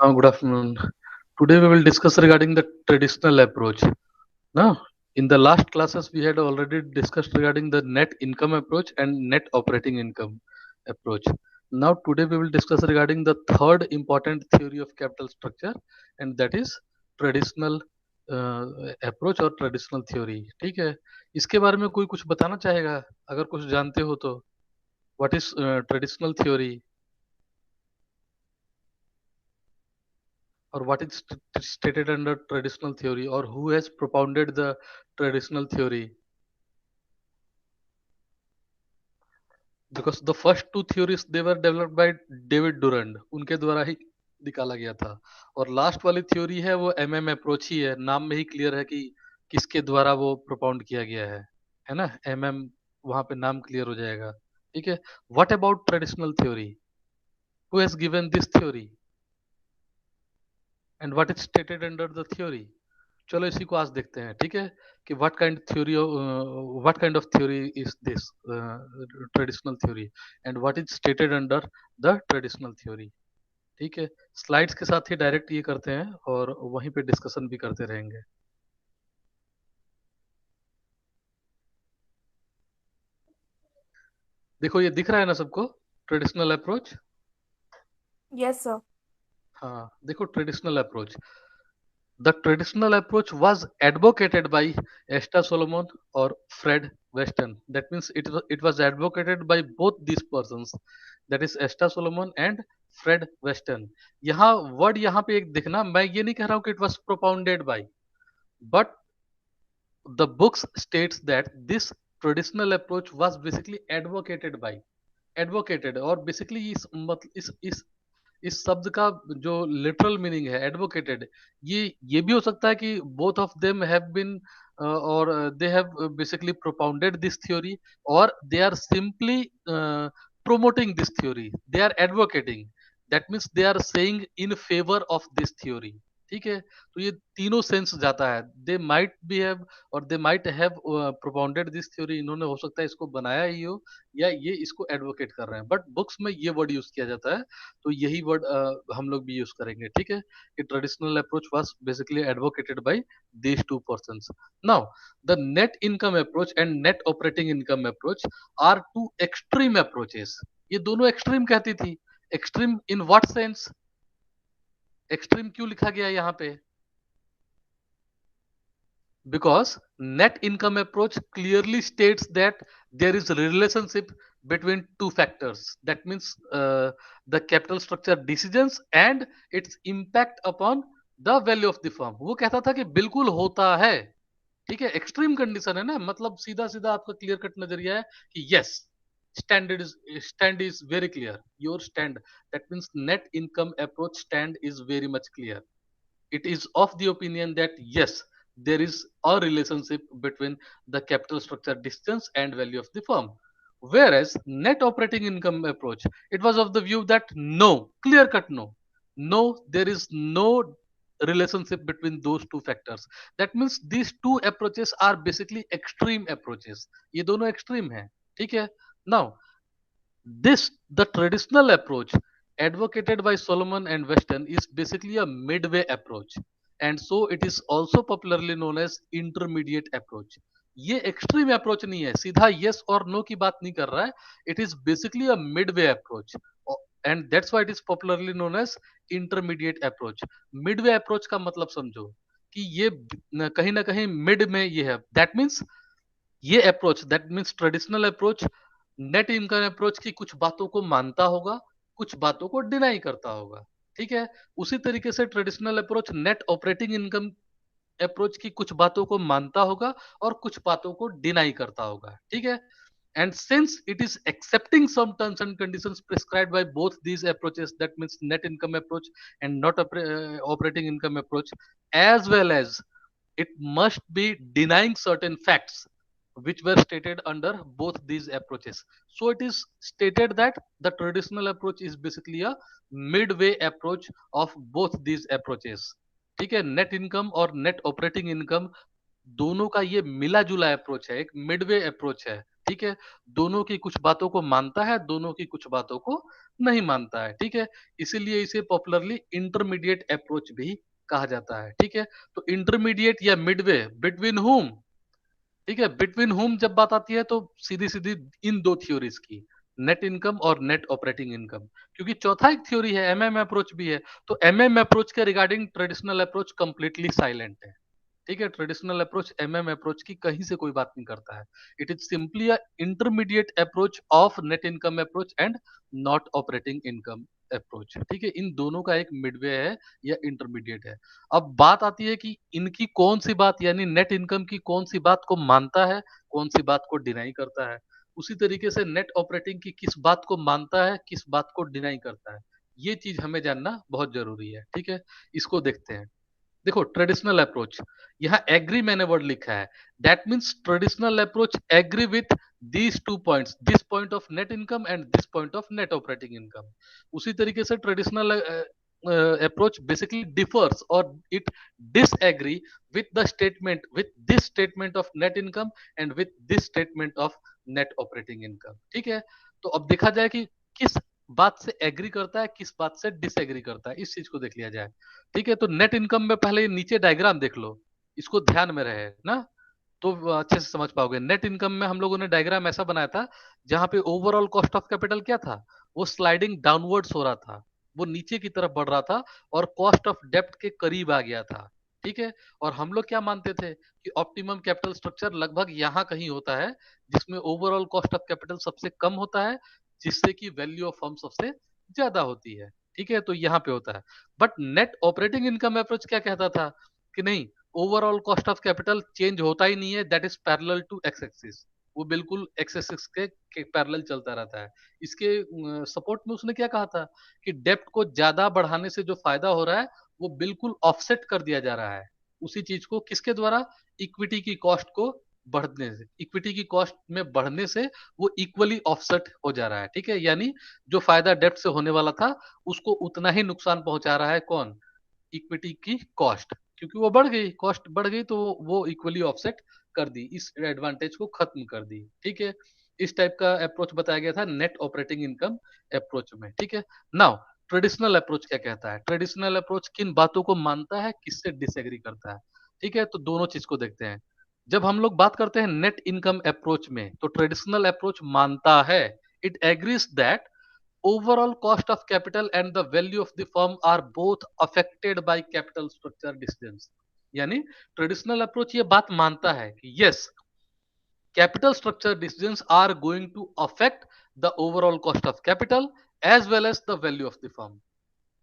Good afternoon. Today we will discuss regarding the traditional approach. Now, in the last classes we had already discussed regarding the net income approach and net operating income approach. Now today we will discuss regarding the third important theory of capital structure, and that is traditional approach और traditional theory. ठीक है, इसके बारे में कोई कुछ बताना चाहेगा? अगर कुछ जानते हो तो. What is traditional theory? Or what is stated under traditional theory, or who has propounded the traditional theory? Because the first two theories they were developed by David Durand, उनके द्वारा ही निकाला गया था. और लास्ट वाली थ्योरी है वो MM approach ही है. नाम में ही क्लियर है कि किसके द्वारा वो प्रोपाउंड किया गया है ना. एमएम वहां पे नाम क्लियर हो जाएगा. ठीक है. What about traditional theory? Who has given this theory and what is stated under the theory? चलो इसी को आज देखते हैं. ठीक है, कि what kind of theory is this traditional theory and what is stated under the traditional theory. ठीक है, स्लाइड्स के साथ ही डायरेक्ट ये करते हैं और वहीं पे डिस्कशन भी करते रहेंगे. देखो ये दिख रहा है ना सबको, ट्रेडिशनल अप्रोच. Yes, sir. हाँ, देखो traditional approach. The traditional approach was advocated by Esta Solomon or Fred Weston. That means it was advocated by both these persons. That is Esta Solomon and Fred Weston. यहाँ word यहाँ पे एक देखना, मैं ये नहीं कह रहा हूँ कि it was propounded by, but the books states that this traditional approach was basically advocated by, advocated. और बेसिकली इस शब्द का जो लिटरल मीनिंग है एडवोकेटेड, ये भी हो सकता है कि both of them have been और they have basically propounded this theory, और they are simply promoting this theory. They are advocating. That means they are saying in favor of this theory. ठीक है, तो ये तीनों सेंस जाता है. They might be have और they might have propounded this theory. इन्होंने हो सकता है इसको बनाया ही हो, या ये इसको एडवोकेट कर रहे हैं, बट बुक्स में ये वर्ड यूज किया जाता है, तो यही वर्ड हम लोग भी यूज करेंगे. ठीक है, कि traditional approach was basically advocated by these two persons. Now the net income approach and net operating income approach are two extreme approaches. ये दोनों एक्सट्रीम कहती थी. Extreme in what sense? Extreme क्यों लिखा गया यहाँ पे? Because net income approach clearly states that there is a relationship between two factors. That means the capital structure decisions and its impact upon the value of the firm. वो कहता था कि बिल्कुल होता है. ठीक है, एक्सट्रीम कंडीशन है ना, मतलब सीधा सीधा आपका क्लियर कट नजरिया है कि yes, stand is very clear. Your stand, that means net income approach stand is very much clear. It is of the opinion that yes, there is a relationship between the capital structure distance and value of the firm. Whereas net operating income approach, it was of the view that no, clear cut no, there is no relationship between those two factors. That means these two approaches are basically extreme approaches. ये दोनों extreme हैं. ठीक है. Now this, the traditional approach advocated by Solomon and Weston, is basically a midway approach, and so it is also popularly known as intermediate approach. ये extreme approach नहीं है, सीधा yes और नो की बात नहीं कर रहा है. It is basically a midway approach, and that's why it is popularly known as intermediate approach. Midway approach का मतलब समझो कि ये कहीं ना कहीं मिड में ये है. दैट मीन्स ये approach, that means traditional approach net income approach की कुछ बातों को मानता होगा, कुछ बातों को डिनाई करता होगा. ठीक है, उसी तरीके से traditional approach net operating income approach की कुछ बातों को मानता होगा और कुछ बातों को डिनाई करता होगा. ठीक है, and since it is accepting some terms and conditions prescribed by both these approaches, that means net income approach and not operating income approach, as well as it must be denying certain facts which were stated under both these approaches. So it is stated that the traditional approach is basically a midway approach of both these approaches. ठीक है, net income और net operating income दोनों का ये मिला जुला approach है, एक मिडवे अप्रोच है. ठीक है, दोनों की कुछ बातों को मानता है, दोनों की कुछ बातों को नहीं मानता है, ठीक है। इसीलिए इसे पॉपुलरली इंटरमीडिएट अप्रोच भी कहा जाता है, ठीक है। तो इंटरमीडिएट या मिडवे बिटवीन हुम, ठीक है, बिटवीन होम जब बात आती है तो सीधी सीधी इन दो थ्योरीज की, नेट इनकम और नेट ऑपरेटिंग इनकम। क्योंकि चौथा एक थ्योरी है एमएम अप्रोच भी है, तो एमएम अप्रोच के regarding traditional approach completely silent है, ठीक है। ट्रेडिशनल अप्रोच एमएम अप्रोच की कहीं से कोई बात नहीं करता है। It is simply a intermediate approach of net income approach and not operating income approach, ठीक है। इन दोनों का एक मिडवे है या इंटरमीडिएट है। अब बात आती है कि इनकी कौन सी बात, यानी नेट इनकम की कौन सी बात को मानता है, कौन सी बात को डिनाई करता है। उसी तरीके से नेट ऑपरेटिंग की किस बात को मानता है, किस बात को डिनाई करता है, ये चीज हमें जानना बहुत जरूरी है, ठीक है। इसको देखते हैं। देखो ट्रेडिशनल अप्रोच, यहाँ एग्री मैंने वर्ड लिखा है, that means traditional approach agree with these two points, this point of net income and this point of net operating income. उसी तरीके से traditional approach basically differs or it disagree with the statement, with this statement of net income and with this statement of net operating income, ठीक है। तो अब देखा जाए कि किस बात से एग्री करता है, किस बात से डिसएग्री करता है, इस चीज को देख लिया जाए, ठीक है। तो नेट इनकम में पहले नीचे डायग्राम देख लो, इसको ध्यान में रहे ना, तो अच्छे से समझ पाओगे। नेट इनकम में हम लोगों ने डायग्राम ऐसा बनाया था जहां पे ओवरऑल कॉस्ट ऑफ कैपिटल क्या था, वो स्लाइडिंग डाउनवर्ड्स हो रहा था, वो नीचे की तरफ बढ़ रहा था और कॉस्ट ऑफ डेप्ट के करीब आ गया था, ठीक है। और हम लोग क्या मानते थे कि ऑप्टिमम कैपिटल स्ट्रक्चर लगभग यहाँ कहीं होता है, जिसमें ओवरऑल कॉस्ट ऑफ कैपिटल सबसे कम होता है, जिससे कि वैल्यू ऑफ फर्म सबसे ज्यादा होती है, ठीक है। तो यहाँ पे होता है। But net operating income approach क्या कहता था कि नहीं, overall cost of capital change होता ही नहीं है, that is parallel to x axis, वो बिल्कुल एक्स एक्सिस के पैरेलल चलता रहता है। इसके सपोर्ट में उसने क्या कहा था कि डेप्ट को ज्यादा बढ़ाने से जो फायदा हो रहा है वो बिल्कुल ऑफसेट कर दिया जा रहा है, उसी चीज को किसके द्वारा, इक्विटी की कॉस्ट को बढ़ने से, इक्विटी की कॉस्ट में बढ़ने से वो इक्वली ऑफसेट हो जा रहा है, ठीक है। यानी जो फायदा डेप्ट से होने वाला था उसको उतना ही नुकसान पहुंचा रहा है कौन, इक्विटी की कॉस्ट, क्योंकि वो बढ़ गई, कॉस्ट बढ़ गई तो वो इक्वली ऑफसेट कर दी, इस एडवांटेज को खत्म कर दी, ठीक है। इस टाइप का अप्रोच बताया गया था नेट ऑपरेटिंग इनकम अप्रोच में, ठीक है। नाउ ट्रेडिशनल अप्रोच क्या कहता है, ट्रेडिशनल अप्रोच किन बातों को मानता है, किससे डिसएग्री करता है, ठीक है। तो दोनों चीज को देखते हैं। जब हम लोग बात करते हैं नेट इनकम अप्रोच में, तो ट्रेडिशनल अप्रोच मानता है, it agrees that overall cost of capital and the value of the firm are both affected by capital structure decisions। यानी ट्रेडिशनल अप्रोच ये बात मानता है कि yes, capital structure decisions are going to affect the overall cost of capital as well as the value of the firm,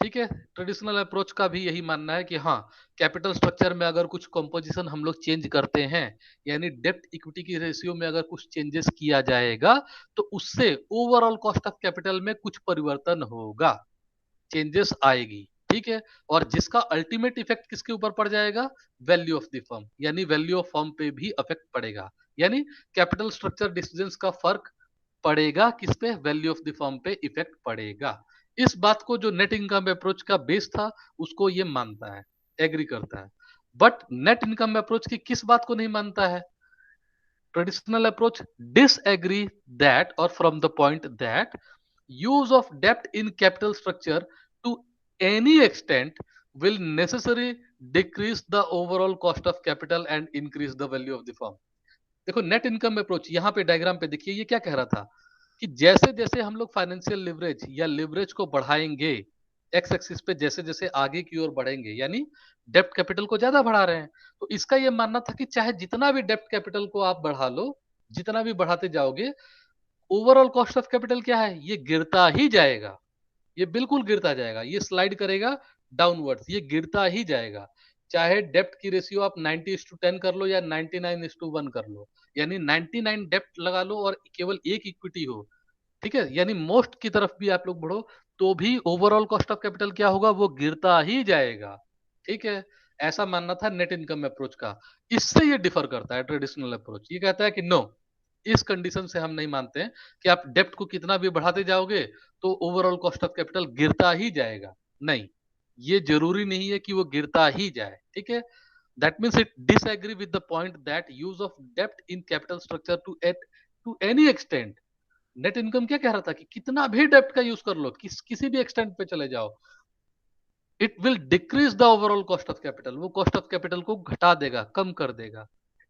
ठीक है। Traditional approach का भी यही मानना है कि हाँ, कैपिटल स्ट्रक्चर में अगर कुछ कंपोजिशन हम लोग चेंज करते हैं, यानी डेप्ट इक्विटी की रेशियो में अगर कुछ चेंजेस किया जाएगा तो उससे ओवरऑल कॉस्ट ऑफ कैपिटल में कुछ परिवर्तन होगा, चेंजेस आएगी, ठीक है। और जिसका अल्टीमेट इफेक्ट किसके ऊपर पड़ जाएगा, वैल्यू ऑफ द फर्म, यानी वैल्यू ऑफ फर्म पे भी इफेक्ट पड़ेगा, यानी कैपिटल स्ट्रक्चर डिसीजंस का फर्क पड़ेगा किस पे, वैल्यू ऑफ द फर्म पे इफेक्ट पड़ेगा। इस बात को जो नेट इनकम अप्रोच का बेस था उसको ये मानता है, एग्री करता है। बट नेट इनकम अप्रोच की किस बात को नहीं मानता है, traditional approach disagree that or from the point that use of debt in capital structure to any extent will necessarily decrease the overall cost of capital and increase the value of the firm। देखो net income approach यहाँ पे diagram पे देखिए ये क्या कह रहा था कि जैसे जैसे हम लोग फाइनेंशियल लिवरेज या लिवरेज को बढ़ाएंगे, एक्स एक्सिस पे जैसे जैसे आगे की ओर बढ़ेंगे, यानी डेप्ट कैपिटल को ज्यादा बढ़ा रहे हैं, तो इसका ये मानना था कि चाहे जितना भी डेप्ट कैपिटल को आप बढ़ा लो, जितना भी बढ़ाते जाओगे, ओवरऑल कॉस्ट ऑफ कैपिटल क्या है, ये गिरता ही जाएगा, ये बिल्कुल गिरता जाएगा, ये स्लाइड करेगा डाउनवर्ड्स, ये गिरता ही जाएगा। चाहे डेप्ट की रेशियो आप 90:10 कर लो या 99:1 कर लो, यानी 99 डेप्ट लगा लो और केवल एक इक्विटी हो, ठीक है, यानी मोस्ट की तरफ भी आप लोग बढ़ो तो भी ओवरऑल कॉस्ट ऑफ कैपिटल क्या होगा, वो गिरता ही जाएगा, ठीक है। ऐसा मानना था नेट इनकम अप्रोच का। इससे ये डिफर करता है ट्रेडिशनल अप्रोच, ये कहता है कि नो, इस कंडीशन से हम नहीं मानते हैं कि आप डेप्ट को कितना भी बढ़ाते जाओगे तो ओवरऑल कॉस्ट ऑफ कैपिटल गिरता ही जाएगा, नहीं, ये जरूरी नहीं है कि वो गिरता ही जाए, ठीक है। That means it disagree with the point that use of डेप्ट in capital structure to at to any extent net income क्या कह रहा था कि कितना भी डेप्ट का यूज कर लो, किसी भी एक्सटेंट पे चले जाओ, it will decrease the overall cost of capital, वो कॉस्ट ऑफ कैपिटल को घटा देगा, कम कर देगा,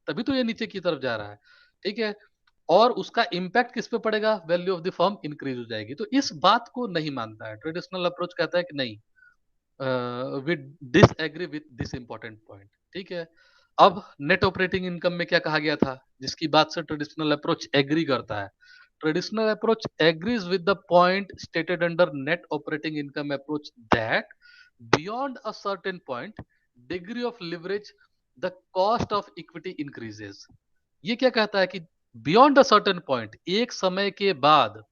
तभी तो ये नीचे की तरफ जा रहा है। ठीक है, और उसका इम्पैक्ट किस पे पड़ेगा, value of the firm increase हो जाएगी। तो इस बात को नहीं मानता है ट्रेडिशनल अप्रोच, कहता है कि नहीं, we disagree with this important point. ठीक है, अब नेट ऑपरेटिंग इनकम में क्या कहा गया था, जिसकी बात से ट्रेडिशनल अप्रोच एग्री करता है। Traditional approach agrees with the point stated under net operating income approach that beyond a certain point degree of leverage the cost of equity increases. ये क्या कहता है कि बियॉन्ड अ सर्टेन पॉइंट, एक समय के बाद,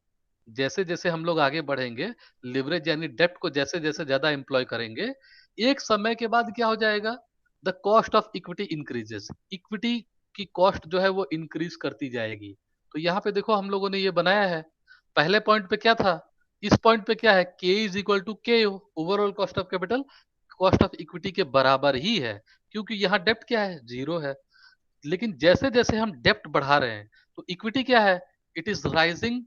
जैसे जैसे हम लोग आगे बढ़ेंगे, लिवरेज यानी डेप्ट को जैसे जैसे ज्यादा एम्प्लॉय करेंगे, एक समय के बाद क्या हो जाएगा, the cost of equity increases, equity की कॉस्ट जो है वो इंक्रीज करती जाएगी। तो यहाँ पे देखो हम लोगों ने ये बनाया है, पहले पॉइंट पे क्या था, इस पॉइंट पे क्या है, के इज इक्वल टू के, overall cost of capital cost of equity के बराबर ही है, क्योंकि यहाँ डेप्ट क्या है, जीरो है। लेकिन जैसे जैसे हम डेप्ट बढ़ा रहे हैं, तो इक्विटी क्या है, it is rising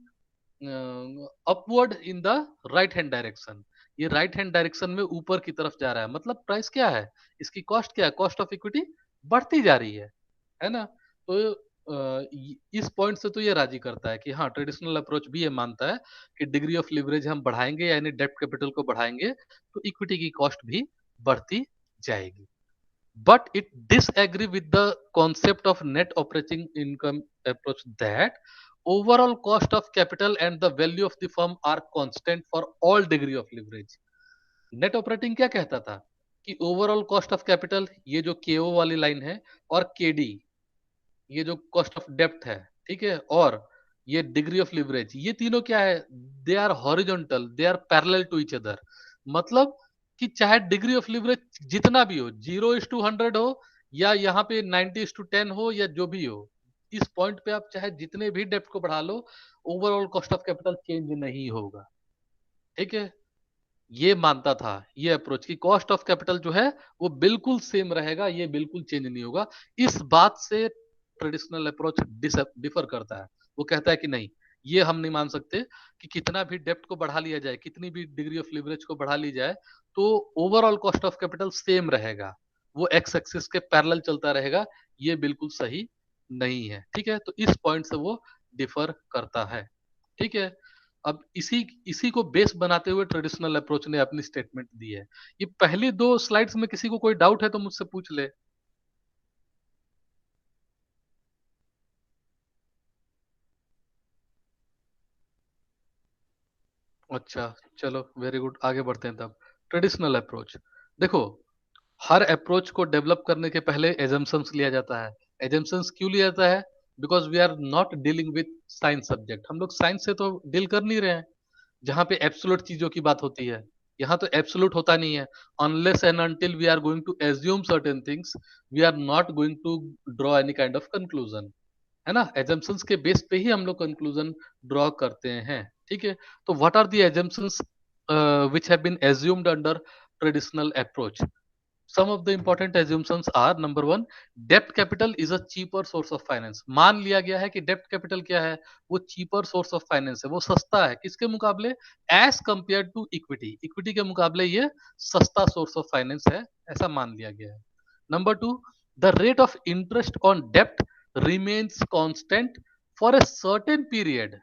upward in the right hand direction, ये राइट हैंड डायरेक्शन में ऊपर की तरफ जा रहा है, मतलब प्राइस क्या है, इसकी कॉस्ट क्या है, कॉस्ट ऑफ इक्विटी बढ़ती जा रही है ना। तो इस पॉइंट से तो ये राजी करता है कि हाँ, ट्रेडिशनल अप्रोच भी ये मानता है कि डिग्री ऑफ लिवरेज हम बढ़ाएंगे, यानी डेप्ट कैपिटल को बढ़ाएंगे, तो इक्विटी की कॉस्ट भी बढ़ती जाएगी। But it disagree with the concept of net operating income approach that overall cost of capital and the value of the firm are constant for all degree of leverage. Net operating क्या कहता था कि overall cost of capital, ये जो केओ वाली line है, और केडी, ये जो कॉस्ट ऑफ डेप्थ है, ठीक है, और ये डिग्री ऑफ लिवरेज, ये तीनों क्या है, they are horizontal, they are parallel to each other. मतलब कि चाहे डिग्री ऑफ लिवरेज जितना भी हो, 0:100 हो, या यहाँ पे 90:10 हो, या जो भी हो, इस पॉइंट पे आप चाहे जितने भी डेप्थ को बढ़ा लो, overall cost of capital change नहीं होगा। ठीक है, ये मानता था ये अप्रोच की कॉस्ट ऑफ कैपिटल जो है वो बिल्कुल सेम रहेगा, ये बिल्कुल चेंज नहीं होगा। इस बात से ट्रेडिशनल अप्रोच डिफर करता है, वो कहता है कि नहीं, ये हम नहीं मान सकते कि कितना भी डेप्ट को बढ़ा लिया जाए, कितनी भी डिग्री ऑफ लिवरेज को बढ़ा ली जाए, तो overall cost of capital same रहेगा, वो एक्स एक्सिस के पैरेलल चलता रहेगा, ये बिल्कुल सही नहीं है। ठीक है, तो इस पॉइंट से वो डिफर करता है। ठीक है, अब इसी इसी को बेस बनाते हुए ट्रेडिशनल अप्रोच ने अपनी स्टेटमेंट दी है। ये पहली दो स्लाइड्स में किसी को कोई डाउट है तो मुझसे पूछ ले। अच्छा, चलो वेरी गुड, आगे बढ़ते हैं तब। ट्रेडिशनल अप्रोच, देखो, हर अप्रोच को डेवलप करने के पहले एजम्पशंस लिया जाता है। एजम्पशंस क्यों लिया जाता है, because we are not dealing with science subject, हम लोग साइंस से तो डील कर नहीं रहे हैं, जहां पे एब्सोल्यूट चीजों की बात होती है। यहाँ तो एब्सोल्यूट होता नहीं है, unless and until we are going to assume certain things, we are not going to draw any kind of conclusion, है ना। एजम्पशंस के बेस पे ही हम लोग कंक्लूजन ड्रॉ करते हैं। ठीक है, तो what are the assumptions which have been assumed under traditional approach? Some of the important assumptions are: number one, debt capital is a cheaper source of finance. मान लिया गया है कि डेप्ट कैपिटल क्या है, वो cheaper source of finance है, वो सस्ता है, किसके मुकाबले, as compared to equity, equity के मुकाबले ये सस्ता सोर्स ऑफ फाइनेंस है, ऐसा मान लिया गया है। Number two, the rate of interest on डेप्ट remains constant for a certain period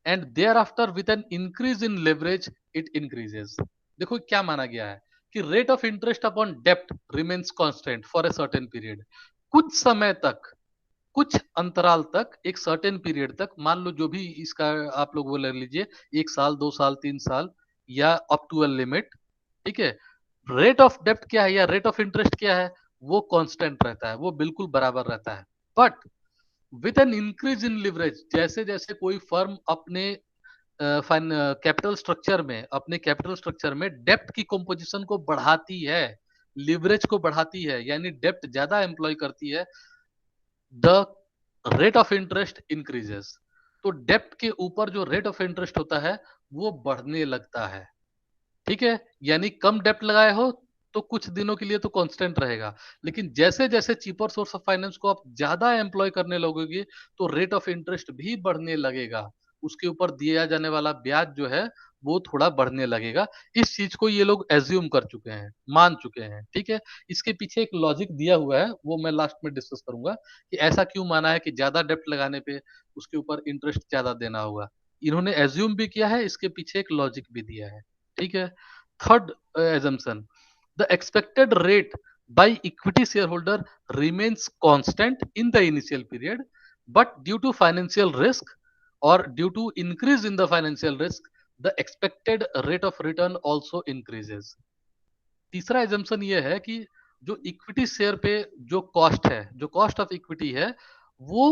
and thereafter with an increase in leverage it increases। देखो क्या माना गया है कि रेट ऑफ इंटरेस्ट अपॉन डेप्ट remains constant for a certain period, कुछ समय तक, कुछ अंतराल तक, एक सर्टेन पीरियड तक, मान लो जो भी इसका आप लोग वो ले लीजिए, 1 साल, 2 साल, 3 साल, या अप टू अ लिमिट। ठीक है, रेट ऑफ डेप्ट क्या है या रेट ऑफ इंटरेस्ट क्या है, वो कांस्टेंट रहता है, वो बिल्कुल बराबर रहता है। But with an increase in leverage, जैसे जैसे कोई फर्म अपने कैपिटल स्ट्रक्चर में, अपने कैपिटल स्ट्रक्चर में डेप्ट की कंपोजिशन को बढ़ाती है, लिवरेज को बढ़ाती है, यानी डेप्ट ज्यादा एम्प्लॉय करती है, the rate of interest increases. तो डेप्ट के ऊपर जो रेट ऑफ इंटरेस्ट होता है वो बढ़ने लगता है। ठीक है, यानी कम डेप्ट लगाए हो तो कुछ दिनों के लिए तो कांस्टेंट रहेगा, लेकिन जैसे जैसे चीपर सोर्स ऑफ फाइनेंस को आप ज्यादा एम्प्लॉय करने लगोगे, तो रेट ऑफ इंटरेस्ट भी बढ़ने लगेगा। उसके ऊपर दिया जाने वाला ब्याज जो है वो थोड़ा बढ़ने लगेगा। इस चीज को ये लोग एज्यूम कर चुके हैं, मान चुके हैं, ठीक है। इसके पीछे एक लॉजिक दिया हुआ है, वो मैं लास्ट में डिस्कस करूंगा कि ऐसा क्यों माना है कि ज्यादा डेप्ट लगाने पे उसके ऊपर इंटरेस्ट ज्यादा देना होगा। इन्होंने एज्यूम भी किया है, इसके पीछे एक लॉजिक भी दिया है, ठीक है। Third assumption, the expected rate by equity shareholder remains constant in the initial period, but due to financial risk or due to increase in the financial risk, the expected rate of return also increases. तीसरा assumption ये है कि जो equity share पे जो cost है, जो cost of equity है, वो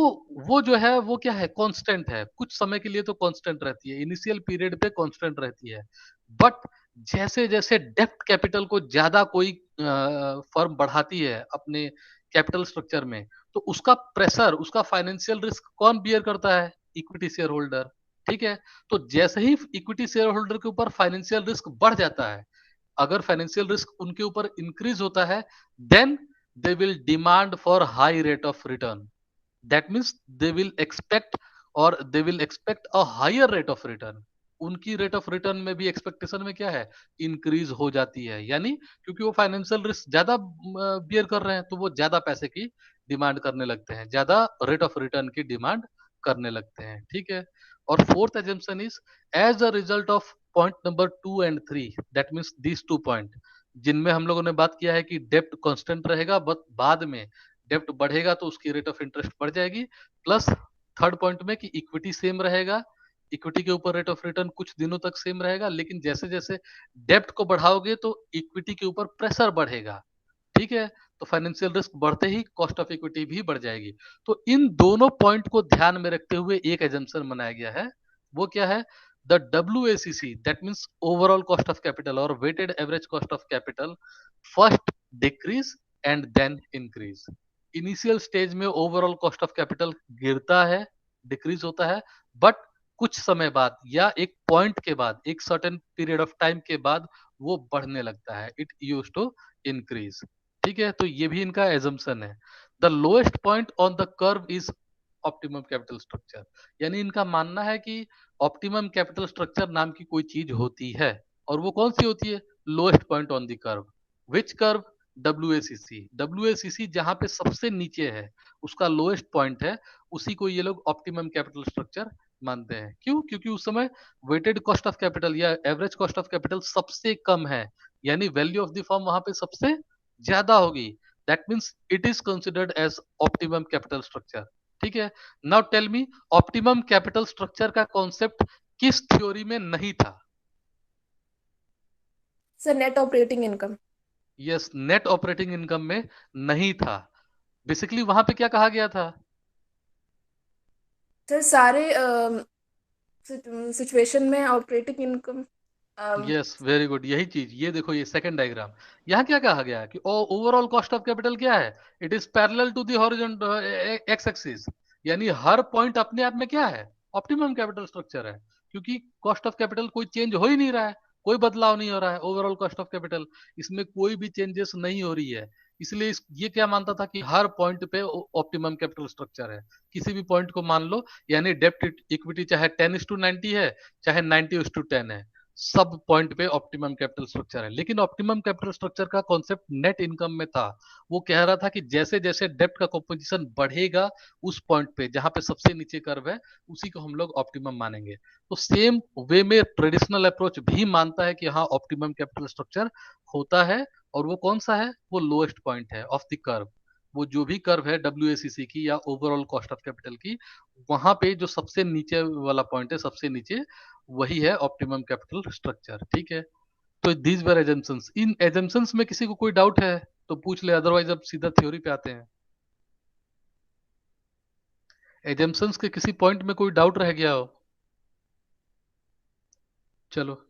वो जो है वो क्या है, कांस्टेंट है। कुछ समय के लिए तो कांस्टेंट रहती है, इनिशियल पीरियड पे कांस्टेंट रहती है, बट जैसे जैसे डेप्ट कैपिटल को ज्यादा कोई फर्म बढ़ाती है अपने कैपिटल स्ट्रक्चर में, तो उसका प्रेशर, उसका फाइनेंशियल रिस्क कौन बियर करता है? इक्विटी शेयर होल्डर, ठीक है। तो जैसे ही इक्विटी शेयर होल्डर के ऊपर फाइनेंशियल रिस्क बढ़ जाता है, अगर फाइनेंशियल रिस्क उनके ऊपर इंक्रीज होता है, then they will demand for high rate of return. That means they will expect, और they will expect a higher rate of return. उनकी रेट ऑफ रिटर्न में भी एक्सपेक्टेशन में क्या है, इंक्रीज हो जाती है। यानी क्योंकि वो फाइनेंशियल रिस्क ज्यादा बियर कर रहे हैं, तो वो ज्यादा पैसे की डिमांड करने लगते हैं, ज्यादा रेट ऑफ रिटर्न की डिमांड करने लगते हैं, ठीक है। और fourth assumption is, as a result of point number 2 और 3, दैट मीन्स दीज 2 पॉइंट जिनमें हम लोगों ने बात किया है कि डेप्ट कांस्टेंट रहेगा, बट बाद में डेप्ट बढ़ेगा तो उसकी रेट ऑफ इंटरेस्ट बढ़ जाएगी, प्लस थर्ड पॉइंट में कि इक्विटी सेम रहेगा, इक्विटी के ऊपर रेट ऑफ रिटर्न कुछ दिनों तक सेम रहेगा, लेकिन जैसे जैसे डेप्ट को बढ़ाओगे तो इक्विटी के ऊपर प्रेशर बढ़ेगा, ठीक है। तो फाइनेंशियल रिस्क बढ़ते ही कॉस्ट ऑफ इक्विटी भी बढ़ जाएगी। तो इन दोनों पॉइंट को ध्यान में रखते हुए एक एजम्पशन बनाया गया है, वो क्या है? The WACC, that means overall cost of capital और weighted average cost of capital, first decrease and then increase. Initial stage में ओवरऑल कॉस्ट ऑफ कैपिटल गिरता है, डिक्रीज होता है, बट कुछ समय बाद या एक पॉइंट के बाद, एक सर्टेन पीरियड ऑफ टाइम के बाद वो बढ़ने लगता है, इट यूज टू इंक्रीज, ठीक है। तो ये भी इनका एजम्पशन है। The lowest point on the curve is optimum capital structure, यानी इनका मानना है कि ऑप्टिमम कैपिटल स्ट्रक्चर नाम की कोई चीज होती है, और वो कौन सी होती है? Lowest point on the curve. Which curve? WACC। WACC जहां पे सबसे नीचे है, उसका लोएस्ट पॉइंट है, उसी को ये लोग ऑप्टिमम कैपिटल स्ट्रक्चर मानते हैं। क्यों? क्योंकि उस समय वेटेड कॉस्ट ऑफ कैपिटल या एवरेज कॉस्ट ऑफ कैपिटल सबसे कम है, यानी वैल्यू ऑफ द फर्म वहां पे सबसे ज्यादा होगी। That means it is considered as optimum capital structure, ठीक है। Now tell me, optimum capital structure का कॉन्सेप्ट किस थ्योरी में नहीं था? Sir net operating income. Yes, net operating income में नहीं था। बेसिकली वहां पे क्या कहा गया था? सर सारे सिचुएशन में operating income. Yes, very good, यही चीज। ये देखो, ये सेकंड डायग्राम, यहाँ क्या कहा गया कि ओवरऑल कॉस्ट ऑफ कैपिटल क्या है? It is parallel to the horizontal x axis, यानी हर पॉइंट अपने आप में क्या है? ऑप्टिमम कैपिटल स्ट्रक्चर है, क्योंकि कॉस्ट ऑफ कैपिटल कोई चेंज हो ही नहीं रहा है, कोई बदलाव नहीं हो रहा है। ओवरऑल कॉस्ट ऑफ कैपिटल, इसमें कोई भी चेंजेस नहीं हो रही है, इसलिए ये क्या मानता था कि हर पॉइंट पे ऑप्टिमम कैपिटल स्ट्रक्चर है। किसी भी पॉइंट को मान लो, यानी डेप्ट इक्विटी चाहे 10:90 है, चाहे 90:10 है, सब पॉइंट पे ऑप्टिमम कैपिटल स्ट्रक्चर है। लेकिन ऑप्टिमम कैपिटल स्ट्रक्चर का कॉन्सेप्ट नेट इनकम में था। वो कह रहा था कि जैसे जैसे डेप्ट का कंपोजिशन बढ़ेगा, उस पॉइंट पे जहां पे सबसे नीचे कर्व है, उसी को हम लोग ऑप्टिमम मानेंगे। तो सेम वे में ट्रेडिशनल अप्रोच भी मानता है कि हाँ, ऑप्टिमम कैपिटल स्ट्रक्चर होता है, और वो कौन सा है? वो लोएस्ट पॉइंट है ऑफ द कर्व। वो जो भी कर्व है WACC की या ओवरऑल कॉस्ट ऑफ कैपिटल की, वहां पे जो सबसे नीचे वाला पॉइंट है, सबसे नीचे, वही है ऑप्टिमम कैपिटल स्ट्रक्चर, ठीक है। तो these were assumptions. In assumptions में किसी को कोई डाउट है तो पूछ ले, अदरवाइज अब सीधा थ्योरी पे आते हैं। एजम्पशंस के किसी पॉइंट में कोई डाउट रह गया हो? चलो,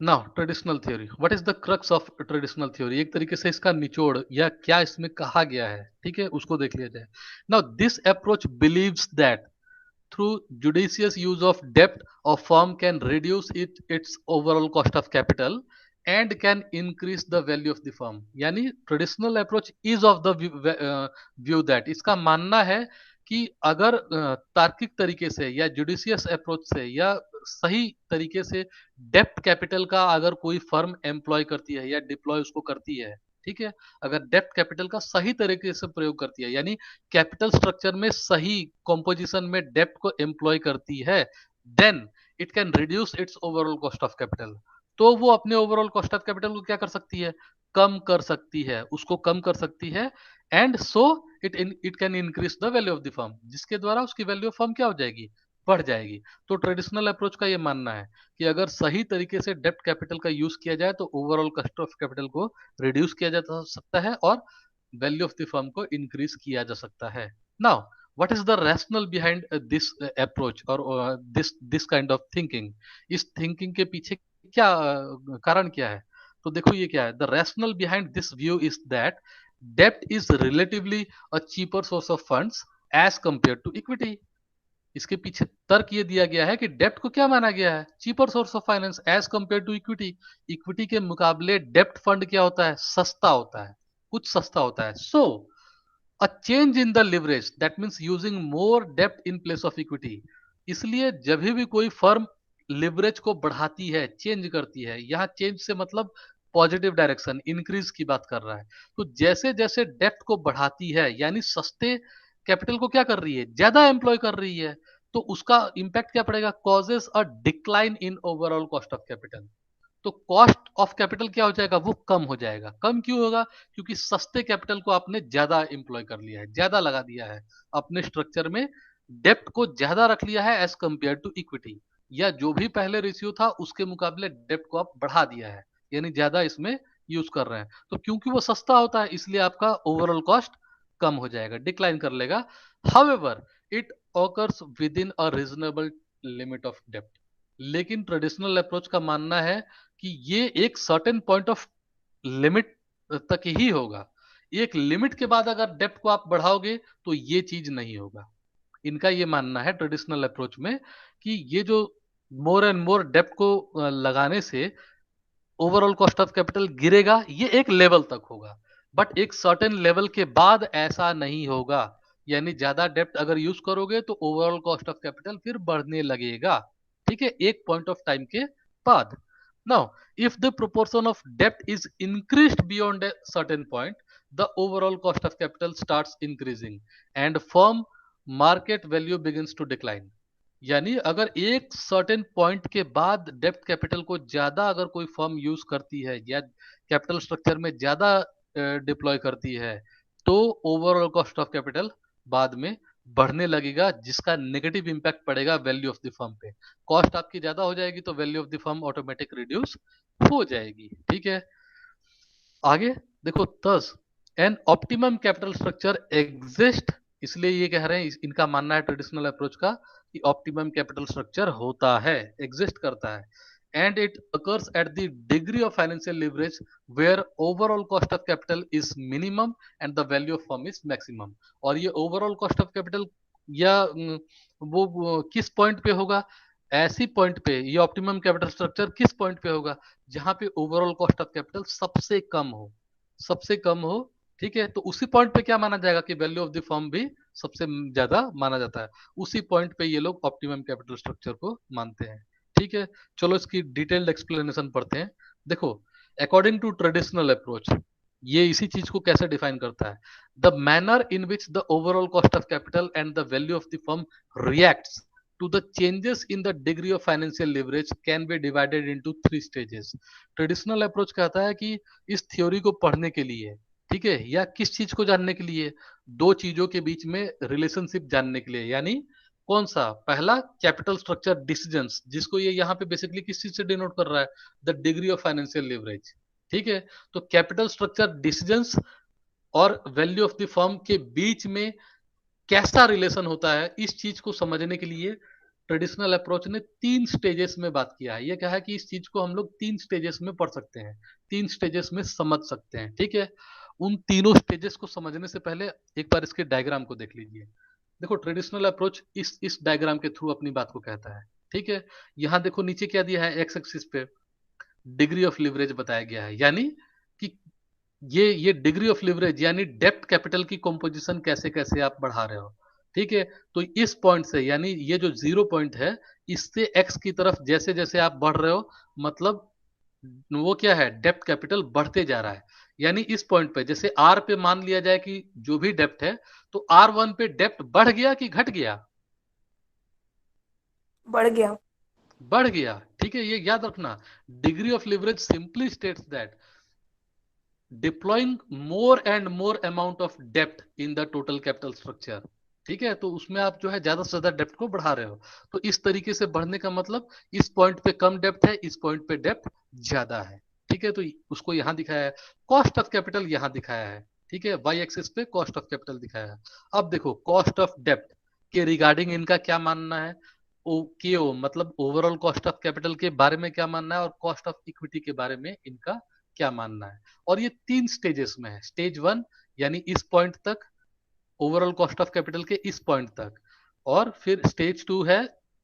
now traditional theory, what is the crux of traditional theory? एक तरीके से इसका निचोड़ या क्या इसमें कहा गया है, ठीक है, उसको देख लिया जाए। Now this approach believes that through judicious use of debt, a firm can reduce its overall cost of capital and can increase the value of the firm। यानी traditional approach is of the view that, इसका मानना है कि अगर तार्किक तरीके से या जुडिशियस अप्रोच से या सही तरीके से डेप्ट कैपिटल का अगर कोई फर्म एम्प्लॉय करती है या डिप्लॉय उसको करती है, ठीक है, अगर डेप्ट कैपिटल का सही तरीके से प्रयोग करती है, यानी कैपिटल स्ट्रक्चर में सही कॉम्पोजिशन में डेप्ट को एम्प्लॉय करती है, then it can reduce its overall cost of capital. तो वो अपने ओवरऑल कॉस्ट ऑफ कैपिटल को क्या कर सकती है, कम कर सकती है, उसको कम कर सकती है, and so it can increase the value of the firm, जिसके द्वारा उसकी वैल्यू ऑफ फर्म क्या हो जाएगी, बढ़ जाएगी। तो ट्रेडिशनल अप्रोच का ये मानना है कि अगर सही तरीके से डेप्ट कैपिटल का यूज किया जाए तो ओवरऑल कॉस्ट ऑफ कैपिटल को रिड्यूस किया जा सकता है और वैल्यू ऑफ द फर्म को इंक्रीज किया जा सकता है। Now what is the rationale behind this approach or this kind of thinking? इस thinking के पीछे क्या कारण क्या है? तो देखो ये क्या है, the rationale behind this view is that debt is relatively a cheaper source of funds as compared to equity. इसके पीछे तर्क ये दिया गया है कि डेप्ट को क्या माना गया है, cheaper source of finance as compare to equity. Equity के मुकाबले डेप्ट फंड क्या होता है, सस्ता होता है, कुछ सस्ता होता है। So a change in the leverage that means using more डेप्ट इन प्लेस ऑफ इक्विटी। इसलिए जब भी कोई फर्म लिवरेज को बढ़ाती है, चेंज करती है, यहाँ चेंज से मतलब पॉजिटिव डायरेक्शन, इंक्रीज की बात कर रहा है, तो जैसे जैसे डेप्ट को बढ़ाती है यानी सस्ते कैपिटल को क्या कर रही है, ज्यादा एम्प्लॉय कर रही है, तो उसका इंपैक्ट क्या पड़ेगा, causes a decline in overall cost of capital. तो कॉस्ट ऑफ कैपिटल क्या हो जाएगा, वो कम हो जाएगा। कम क्यों होगा, क्योंकि सस्ते कैपिटल को आपने ज्यादा एम्प्लॉय कर लिया है, ज्यादा लगा दिया है अपने स्ट्रक्चर में, डेप्ट को ज्यादा रख लिया है एज कंपेयर टू इक्विटी, या जो भी पहले रेशियो था उसके मुकाबले डेप्ट को आप बढ़ा दिया है, यानी ज्यादा इसमें यूज कर रहे हैं। तो क्योंकि वो सस्ता होता है इसलिए आपका ओवरऑल कॉस्ट कम हो जाएगा, डिक्लाइन कर लेगा। However it occurs within a reasonable limit of डेप्ट। लेकिन ट्रेडिशनल अप्रोच का मानना है कि ये एक सर्टेन पॉइंट ऑफ लिमिट तक ही होगा, एक लिमिट के बाद अगर डेप्ट को आप बढ़ाओगे तो ये चीज नहीं होगा। इनका ये मानना है ट्रेडिशनल अप्रोच में कि ये जो मोर एंड मोर डेप्ट को लगाने से ओवरऑल कॉस्ट ऑफ कैपिटल गिरेगा, ये एक लेवल तक होगा, बट एक सर्टेन लेवल के बाद ऐसा नहीं होगा, यानी ज्यादा डेप्ट अगर यूज करोगे तो ओवरऑल कॉस्ट ऑफ कैपिटल फिर बढ़ने लगेगा, ठीक है, एक पॉइंट ऑफ टाइम के बाद। Now if the proportion of डेप्ट is increased beyond a certain point, the overall cost of capital starts increasing and firm market value begins to decline। यानी अगर एक सर्टेन पॉइंट के बाद डेप्ट कैपिटल को ज्यादा अगर कोई फर्म यूज करती है या कैपिटल स्ट्रक्चर में ज्यादा डिप्लॉय करती है, तो ओवरऑल कॉस्ट ऑफ कैपिटल बाद में बढ़ने लगेगा, जिसका नेगेटिव इंपैक्ट पड़ेगा वैल्यू ऑफ द फर्म पे। कॉस्ट आपकी ज्यादा हो जाएगी तो value of the firm automatic reduce हो जाएगी, ठीक है। आगे देखो, thus an optimum capital structure exist, इसलिए ये कह रहे हैं, इनका मानना है ट्रेडिशनल अप्रोच का कि ऑप्टिमम कैपिटल स्ट्रक्चर होता है, एग्जिस्ट करता है, and it occurs at the degree of financial leverage where overall cost of capital is minimum and the value of firm is maximum. और ये ओवरऑल कॉस्ट ऑफ कैपिटल या वो किस point पे होगा, ऐसी पॉइंट पे ये ऑप्टिमम कैपिटल स्ट्रक्चर किस पॉइंट पे होगा, जहां पे ओवरऑल कॉस्ट ऑफ कैपिटल सबसे कम हो, सबसे कम हो, ठीक है। तो उसी पॉइंट पे क्या माना जाएगा कि वैल्यू ऑफ द फर्म भी सबसे ज्यादा माना जाता है, उसी पॉइंट पे ये लोग ऑप्टिमम कैपिटल स्ट्रक्चर को मानते हैं, ठीक है। चलो इसकी डिटेल्ड एक्सप्लेनेशन पढ़ते हैं। देखो, अकॉर्डिंग टू ट्रेडिशनल अप्रोच ये इसी चीज को कैसे डिफाइन करता है, the manner in which the overall cost of capital and the value of the firm reacts to the changes in the degree of financial leverage can be divided into 3 stages। Traditional approach कहता है कि इस theory को पढ़ने के लिए, ठीक है, या किस चीज को जानने के लिए, दो चीजों के बीच में रिलेशनशिप जानने के लिए, यानी कौन सा, पहला कैपिटल स्ट्रक्चर डिसीजंस, जिसको ये यहाँ पे बेसिकली किस चीज से डिनोट कर रहा है, the degree of financial leverage, ठीक है। तो कैपिटल स्ट्रक्चर डिसीजंस और वैल्यू ऑफ द फर्म के बीच में कैसा रिलेशन होता है, इस चीज को समझने के लिए ट्रेडिशनल अप्रोच ने 3 स्टेजेस में बात किया है। ये क्या है कि इस चीज को हम लोग 3 स्टेजेस में पढ़ सकते हैं, 3 स्टेजेस में समझ सकते हैं, ठीक है। उन तीनों स्टेजेस को समझने से पहले एक बार इसके डायग्राम को देख लीजिए। देखो, ट्रेडिशनल अप्रोच इस डायग्राम के थ्रू अपनी बात को कहता है, ठीक है। यहाँ देखो नीचे क्या दिया है, एक्स एक्सिस पे डिग्री ऑफ लिवरेज बताया गया है, यानी कि ये डिग्री ऑफ लिवरेज यानी डेप्ट कैपिटल की कंपोजिशन कैसे कैसे आप बढ़ा रहे हो, ठीक है। तो इस पॉइंट से यानी ये जो 0 पॉइंट है, इससे एक्स की तरफ जैसे जैसे आप बढ़ रहे हो, मतलब वो क्या है, डेप्थ कैपिटल बढ़ते जा रहा है। यानी इस पॉइंट पे जैसे आर पे मान लिया जाए कि जो भी डेप्थ है, तो R1 पे डेप्थ बढ़ गया कि घट गया? बढ़ गया। बढ़ गया। ठीक है, ये याद रखना। Degree of leverage simply states that deploying more and more amount of depth in the total capital structure. ठीक है, तो उसमें आप जो है ज्यादा से ज्यादा डेप्थ को बढ़ा रहे हो। तो इस तरीके से बढ़ने का मतलब इस पॉइंट पे कम डेप्थ है, इस पॉइंट पे डेप्थ ज्यादा है। ठीक है, तो उसको यहां दिखाया है। कॉस्ट ऑफ कैपिटल यहां दिखाया है। ठीक है, वाई एक्सिस पे कॉस्ट ऑफ कैपिटल दिखाया है। अब देखो कॉस्ट ऑफ डेप्थ के रिगार्डिंग इनका क्या मानना है। ओ के ओ मतलब ओवरऑल कॉस्ट ऑफ कैपिटल के बारे में क्या मानना है, और कॉस्ट ऑफ इक्विटी के बारे में इनका क्या मानना है। और ये 3 स्टेजेस में है। स्टेज 1 यानी इस पॉइंट तक, ओवरऑल कॉस्ट ऑफ कैपिटल के इस पॉइंट तक, और फिर स्टेज 2 है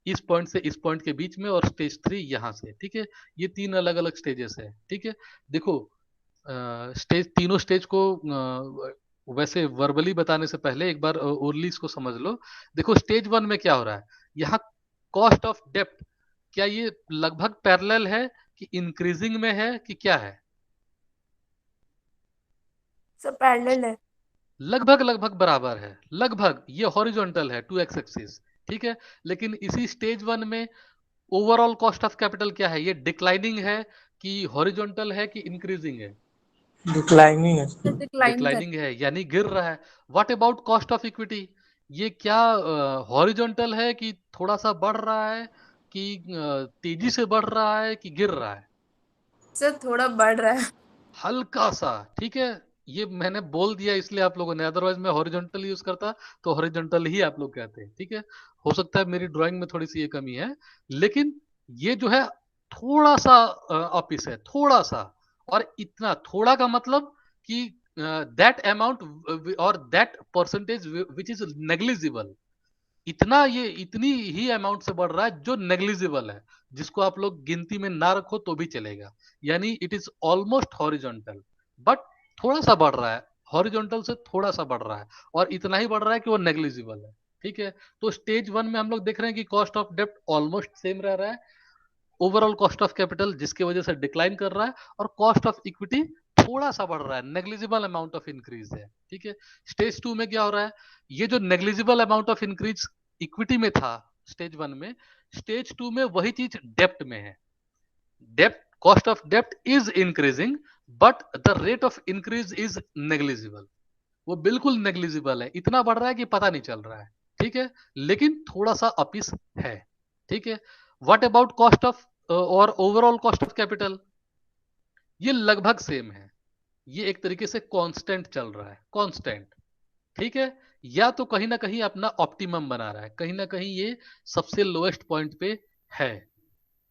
इस पॉइंट से इस पॉइंट के बीच में, और स्टेज 3 यहां से। ठीक है, ये 3 अलग अलग स्टेजेस है। ठीक है, देखो स्टेज, तीनों स्टेज को वैसे वर्बली बताने से पहले एक बार ओरली इसको समझ लो। देखो स्टेज 1 में क्या हो रहा है, यहाँ कॉस्ट ऑफ डेप्ट क्या ये लगभग पैरेलल है कि इंक्रीजिंग में है कि क्या है? सब पैरेलल है। लगभग लगभग बराबर है, लगभग। ये हॉरिजॉन्टल है टू एक्स एक्सिस। ठीक है, लेकिन इसी स्टेज 1 में ओवरऑल कॉस्ट ऑफ कैपिटल क्या है, ये डिक्लाइनिंग है कि हॉरिजॉन्टल है कि इंक्रीजिंग है? डिक्लाइनिंग है। डिक्लाइन कर। डिक्लाइनिंग है, यानी गिर रहा है। What about cost of equity? ये क्या हॉरिजॉन्टल है कि थोड़ा सा बढ़ रहा है, कि तेजी से बढ़ रहा है कि गिर रहा है? सर थोड़ा बढ़ रहा है। हल्का सा। ठीक है, ये मैंने बोल दिया इसलिए आप लोगों ने, अदरवाइज मैं हॉरिजॉन्टल यूज करता तो हॉरिजॉन्टल ही आप लोग कहते हैं। ठीक है, हो सकता है मेरी ड्राइंग में थोड़ी सी ये कमी है, लेकिन ये जो है थोड़ा सा ऑफिस है, थोड़ा सा। और इतना थोड़ा का मतलब कि दैट अमाउंट और that percentage which is negligible, इतना, ये इतनी ही अमाउंट से बढ़ रहा है जो नेग्लिजिबल है, जिसको आप लोग गिनती में ना रखो तो भी चलेगा। यानी it is almost horizontal, but थोड़ा सा बढ़ रहा है, हॉरिजॉन्टल से थोड़ा सा बढ़ रहा है, और इतना ही बढ़ रहा है कि वो नेग्लिजिबल है। ठीक है, तो स्टेज 1 में हम लोग देख रहे हैं कि कॉस्ट ऑफ डेप्ट ऑलमोस्ट सेम रह रहा है, ओवरऑल कॉस्ट ऑफ कैपिटल जिसकी वजह से डिक्लाइन कर रहा है, और कॉस्ट ऑफ इक्विटी थोड़ा सा बढ़ रहा है, नेग्लिजिबल अमाउंट ऑफ इंक्रीज है। ठीक है, स्टेज 2 में क्या हो रहा है, ये जो negligible amount of increase equity में था स्टेज 1 में, स्टेज 2 में वही चीज डेप्ट में है। डेप्ट, कॉस्ट ऑफ डेप्ट is increasing, but the rate of increase is negligible. वो बिल्कुल नेग्लिजिबल है, इतना बढ़ रहा है कि पता नहीं चल रहा है। ठीक है, लेकिन थोड़ा सा अपिस है। ठीक है, व्हाट अबाउट कॉस्ट ऑफ और ओवरऑल कॉस्ट ऑफ कैपिटल? ये लगभग सेम है, ये एक तरीके से कांस्टेंट चल रहा है, कांस्टेंट। ठीक है, या तो कहीं ना कहीं अपना ऑप्टिमम बना रहा है, कहीं ना कहीं ये सबसे लोएस्ट पॉइंट पे है।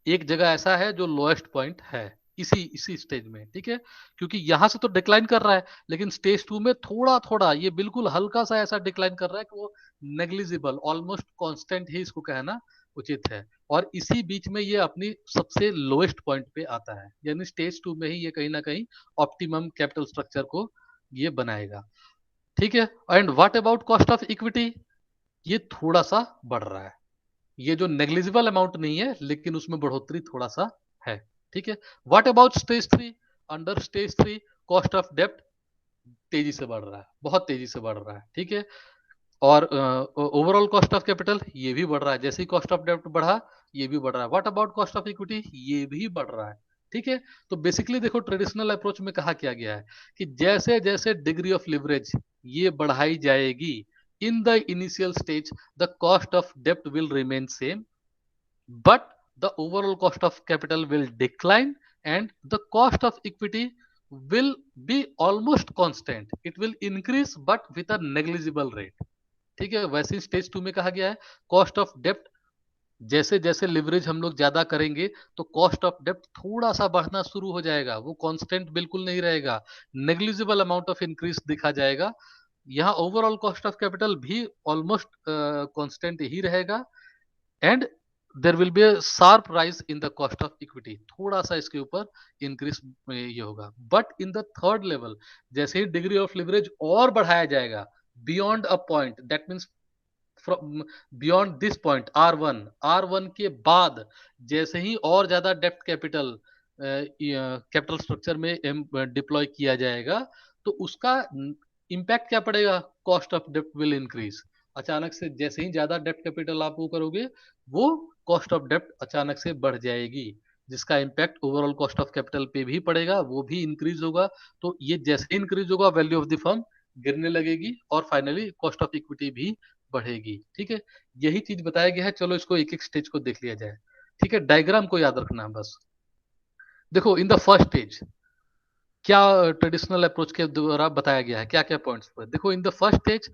एक जगह ऐसा है जो लोएस्ट पॉइंट है इसी इसी स्टेज में। ठीक है, क्योंकि यहां से तो डिक्लाइन कर रहा है, लेकिन स्टेज 2 में थोड़ा थोड़ा ये बिल्कुल हल्का सा ऐसा डिक्लाइन कर रहा है कि वो नेग्लिजिबल, ऑलमोस्ट कांस्टेंट ही इसको कहना उचित है। और इसी बीच में ये अपनी सबसे लोएस्ट पॉइंट पे आता है, यानी स्टेज 2 में ही ये कहीं ना कहीं ऑप्टिमम कैपिटल स्ट्रक्चर को ये बनाएगा। ठीक है, and what about cost of equity? ये थोड़ा सा बढ़ रहा है, ये जो नेग्लिजिबल अमाउंट नहीं है, लेकिन उसमें बढ़ोतरी थोड़ा सा है। ठीक है, what about stage 3? Under stage 3 cost of डेप्ट तेजी से बढ़ रहा है, बहुत तेजी से बढ़ रहा है। ठीक है, और ओवरऑल कॉस्ट ऑफ कैपिटल ये भी बढ़ रहा है, जैसे ही कॉस्ट ऑफ डेप्ट बढ़ा ये भी बढ़ रहा है। What about cost of equity? ये भी बढ़ रहा है। ठीक है, तो बेसिकली देखो ट्रेडिशनल अप्रोच में कहा क्या गया है कि जैसे जैसे डिग्री ऑफ लिवरेज ये बढ़ाई जाएगी, in the initial stage the cost of डेप्ट will remain same, but the overall cost of capital will decline and the cost of equity will be almost constant. It will increase but with a negligible rate. ठीक है, वैसे stage 2 में कहा गया है cost of डेप्ट जैसे जैसे leverage हम लोग ज्यादा करेंगे तो कॉस्ट ऑफ डेप्ट थोड़ा सा बढ़ना शुरू हो जाएगा, वो कांस्टेंट बिल्कुल नहीं रहेगा, नेग्लिजिबल अमाउंट ऑफ इंक्रीज दिखा जाएगा। यहाँ ओवरऑल कॉस्ट ऑफ कैपिटल भी ऑलमोस्ट कांस्टेंट ही रहेगा, and there will be a sharp rise in the cost of equity, थोड़ा सा इसके ऊपर इंक्रीज ये होगा। But in the third level जैसे ही डिग्री ऑफ लिवरेज और बढ़ाया जाएगा beyond a point, that means beyond this point R1 के बाद जैसे ही और ज्यादा डेप्ट कैपिटल कैपिटल स्ट्रक्चर में डिप्लॉय किया जाएगा तो उसका इम्पैक्ट क्या पड़ेगा? कॉस्ट ऑफ डेप्ट विल इंक्रीज। अचानक से जैसे ही ज्यादा डेप्ट कैपिटल आप वो करोगे, वो कॉस्ट ऑफ डेप्ट अचानक से बढ़ जाएगी, जिसका impact overall cost of capital पे भी पड़ेगा, वो भी इंक्रीज होगा। तो ये जैसे इंक्रीज होगा, वैल्यू ऑफ द फर्म गिरने लगेगी और फाइनली कॉस्ट ऑफ इक्विटी भी बढ़ेगी। ठीक है, यही चीज बताया गया है। चलो इसको एक एक स्टेज को देख लिया जाए। ठीक है, डायग्राम को याद रखना बस। देखो इन द फर्स्ट स्टेज क्या ट्रेडिशनल अप्रोच के द्वारा बताया गया है, क्या क्या पॉइंट्स पर। देखो in the first stage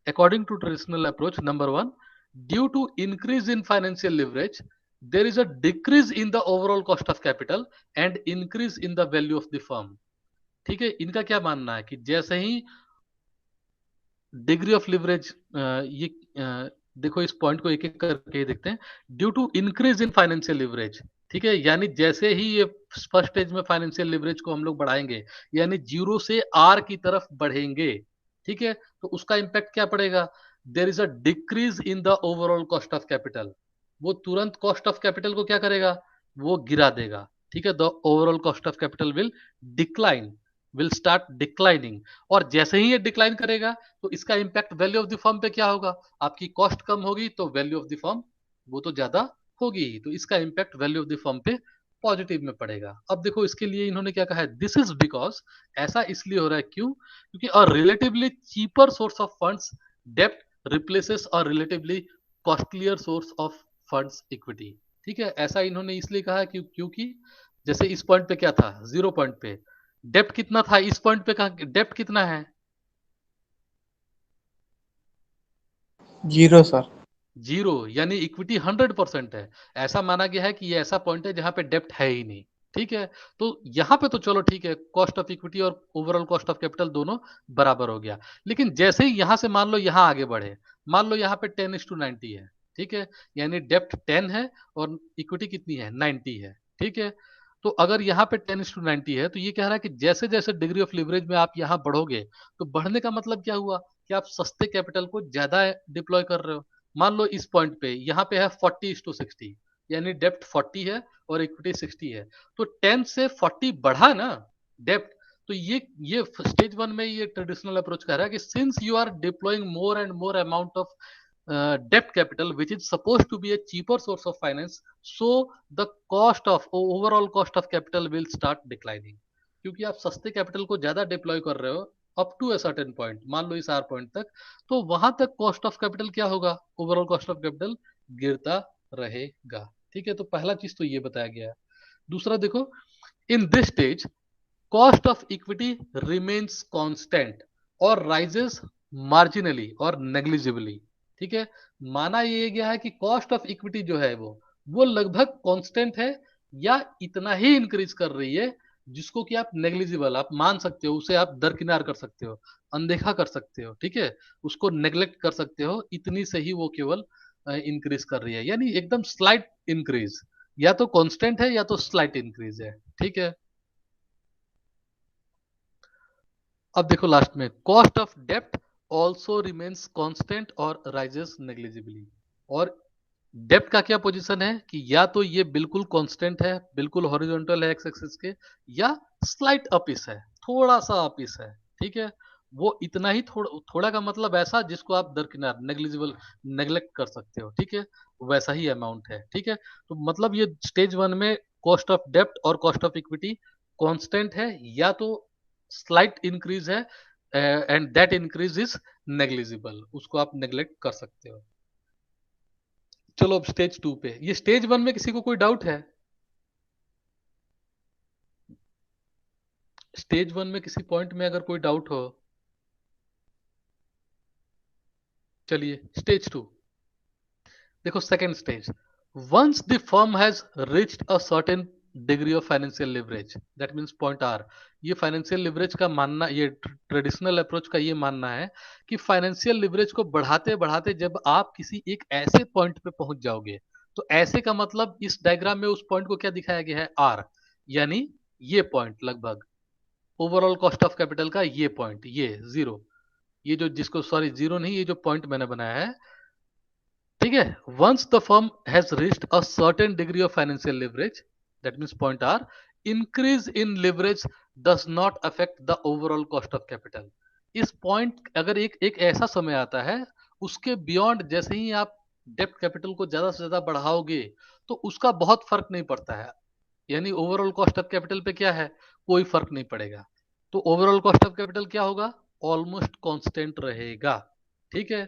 according to traditional approach, number one, due to increase in financial leverage, there is a decrease in the overall cost of capital and increase in the value of the firm। ठीक है, इनका क्या मानना है कि जैसे ही degree of leverage, ये देखो इस पॉइंट को एक एक करके देखते हैं। Due to increase in financial leverage, ठीक है, यानी जैसे ही ये फर्स्ट स्टेज में फाइनेंशियल लिवरेज को हम लोग बढ़ाएंगे, यानी 0 से R की तरफ बढ़ेंगे, ठीक है, तो उसका इंपैक्ट क्या पड़ेगा? There is a decrease in the overall cost of capital. वो तुरंत कॉस्ट ऑफ कैपिटल को क्या करेगा? वो गिरा देगा। ठीक है, the overall cost of capital will decline, will start declining. और जैसे ही ये डिक्लाइन करेगा तो इसका impact value of the firm पे क्या होगा? आपकी कॉस्ट कम होगी तो वैल्यू ऑफ द फर्म वो तो ज्यादा होगी, तो इसका impact value of the firm पे पॉजिटिव में पड़ेगा। अब देखो इसके लिए इन्होंने क्या कहा है, दिस इज बिकॉज, ऐसा इसलिए हो रहा है क्यों? क्योंकि a relatively cheaper source of funds डेब्ट replaces a relatively costlier source of funds equity. ठीक है, ऐसा इन्होंने इसलिए कहा क्योंकि जैसे इस पॉइंट पे क्या था, 0 पॉइंट पे डेप्ट कितना था, इस पॉइंट पे कहा डेप्ट कितना है? 0 सर। 0, यानी इक्विटी 100% है। ऐसा माना गया है कि ये ऐसा पॉइंट है जहां पे डेप्ट है ही नहीं। ठीक है, तो यहां पे तो चलो ठीक है, कॉस्ट ऑफ इक्विटी और ओवरऑल कॉस्ट ऑफ कैपिटल दोनों बराबर हो गया। लेकिन जैसे ही यहां से मान लो यहां आगे बढ़े, मान लो यहां पे 10:90 है, ठीक है, यानी डेप्ट 10 है और इक्विटी कितनी है? 90 है। ठीक है, तो अगर यहाँ पे 10:90 है तो ये कह रहा है कि जैसे जैसे डिग्री ऑफ लिवरेज में आप यहाँ बढ़ोगे, तो बढ़ने का मतलब क्या हुआ कि आप सस्ते कैपिटल को ज्यादा डिप्लॉय कर रहे हो। मान लो इस पॉइंट पे यहाँ पे है 40:60, यानी डेप्ट 40 है और इक्विटी 60 है, तो 10 से 40 बढ़ा ना डेप्ट। तो ये स्टेज 1 में ये ट्रेडिशनल अप्रोच कह रहा है कि since you are deploying more and more amount of debt capital which is supposed to be a cheaper source of finance, so the overall cost of capital will start declining। क्योंकि आप सस्ते capital को ज्यादा deploy कर रहे हो up to a certain point, मान लो इस R पॉइंट तक, तो वहां तक कॉस्ट ऑफ कैपिटल क्या होगा? ओवरऑल कॉस्ट ऑफ कैपिटल गिरता रहेगा। ठीक है, तो पहला चीज तो ये बताया गया है। दूसरा देखो, in this stage cost of equity remains constant और राइजेस मार्जिनली और नेग्लिजिबली। ठीक है, माना ये गया है कि कॉस्ट ऑफ इक्विटी जो है वो लगभग कांस्टेंट है या इतना ही इंक्रीज कर रही है जिसको कि आप नेग्लिजिबल आप मान सकते हो, उसे आप दरकिनार कर सकते हो, अनदेखा कर सकते हो। ठीक है, उसको नेग्लेक्ट कर सकते हो, इतनी से ही वो केवल इंक्रीज कर रही है, यानी एकदम स्लाइट इंक्रीज, या तो कांस्टेंट है या तो स्लाइट इंक्रीज है। ठीक है, अब देखो लास्ट में, कॉस्ट ऑफ डेप्ट ऑल्सो रिमेन्स कांस्टेंट और राइजेस नेग्लिजिबली। और डेप्ट का क्या पोजीशन है कि या तो ये बिल्कुल कांस्टेंट है, बिल्कुल हॉरिजॉन्टल है एक्स एक्सिस के, या स्लाइट अपिस है, थोड़ा सा अपिस है। ठीक है, वो इतना ही, थोड़ा का मतलब ऐसा जिसको आप दरकिनार नेग्लिजिबल नेग्लेक्ट कर सकते हो। ठीक है, वैसा ही अमाउंट है। ठीक है, तो मतलब ये स्टेज 1 में कॉस्ट ऑफ डेप्ट और कॉस्ट ऑफ इक्विटी कांस्टेंट है या तो स्लाइट इंक्रीज है, and that increase is negligible, उसको आप नेग्लेक्ट कर सकते हो। चलो अब स्टेज 2 पे, ये स्टेज 1 में किसी को कोई डाउट है? स्टेज 1 में किसी पॉइंट में अगर कोई डाउट हो, चलिए स्टेज 2 देखो। Second stage, once the firm has reached a certain degree of financial leverage, that means point R. ये फाइनेंशियल लिवरेज का मानना, ये ट्रेडिशनल अप्रोच का ये मानना है कि फाइनेंशियल लिवरेज को बढ़ाते बढ़ाते जब आप किसी एक ऐसे पॉइंट पे पहुंच जाओगे, तो ऐसे का मतलब इस डायग्राम में उस पॉइंट को क्या दिखाया गया है? R, यानी ये पॉइंट लगभग ओवरऑल कॉस्ट ऑफ कैपिटल का ये पॉइंट, ये 0, ये जो जिसको, सॉरी 0 नहीं, ये जो पॉइंट मैंने बनाया है ठीक है. Once the firm has reached a certain degree of financial leverage, that means point R, increase in leverage does not affect the overall cost of capital. इस पॉइंट अगर एक ऐसा समय आता है, उसके बियॉन्ड जैसे ही आप डेप्ट कैपिटल को ज्यादा से ज्यादा बढ़ाओगे तो उसका बहुत फर्क नहीं पड़ता है. यानी ओवरऑल कॉस्ट ऑफ कैपिटल पे क्या है, कोई फर्क नहीं पड़ेगा. तो ओवरऑल कॉस्ट ऑफ कैपिटल क्या होगा, ऑलमोस्ट कांस्टेंट रहेगा. ठीक है.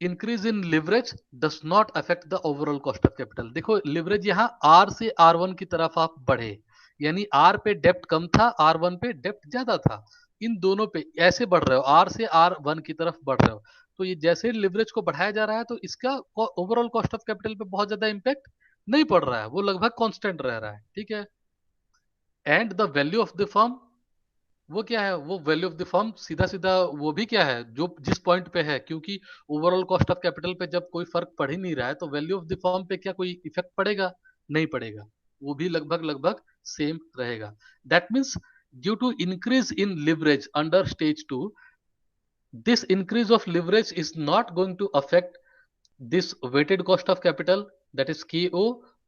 Increase in leverage does not affect the overall cost of capital. देखो लिवरेज यहाँ आर से आर वन की तरफ आप बढ़े, यानी आर पे डेप्ट कम था, आर वन पे डेप्ट ज्यादा था. इन दोनों पे ऐसे बढ़ रहे हो, आर से आर वन की तरफ बढ़ रहे हो. तो ये जैसे लिवरेज को बढ़ाया जा रहा है तो इसका ओवरऑल कॉस्ट ऑफ कैपिटल पे बहुत ज्यादा इंपैक्ट नहीं पड़ रहा है, वो लगभग कांस्टेंट रह रहा है. ठीक है. And the value of the firm, वो क्या है, वो वैल्यू ऑफ द फर्म सीधा सीधा वो भी क्या है, जो जिस पॉइंट पे है, क्योंकि ओवरऑल कॉस्ट ऑफ कैपिटल पे जब कोई फर्क पड़ ही नहीं रहा है तो वैल्यू ऑफ द फर्म पे क्या कोई इफेक्ट पड़ेगा, नहीं पड़ेगा. वो भी लगभग लगभग सेम रहेगा. That means due to increase in leverage under stage 2, this increase of leverage is not going to affect this weighted cost of capital, that is KO,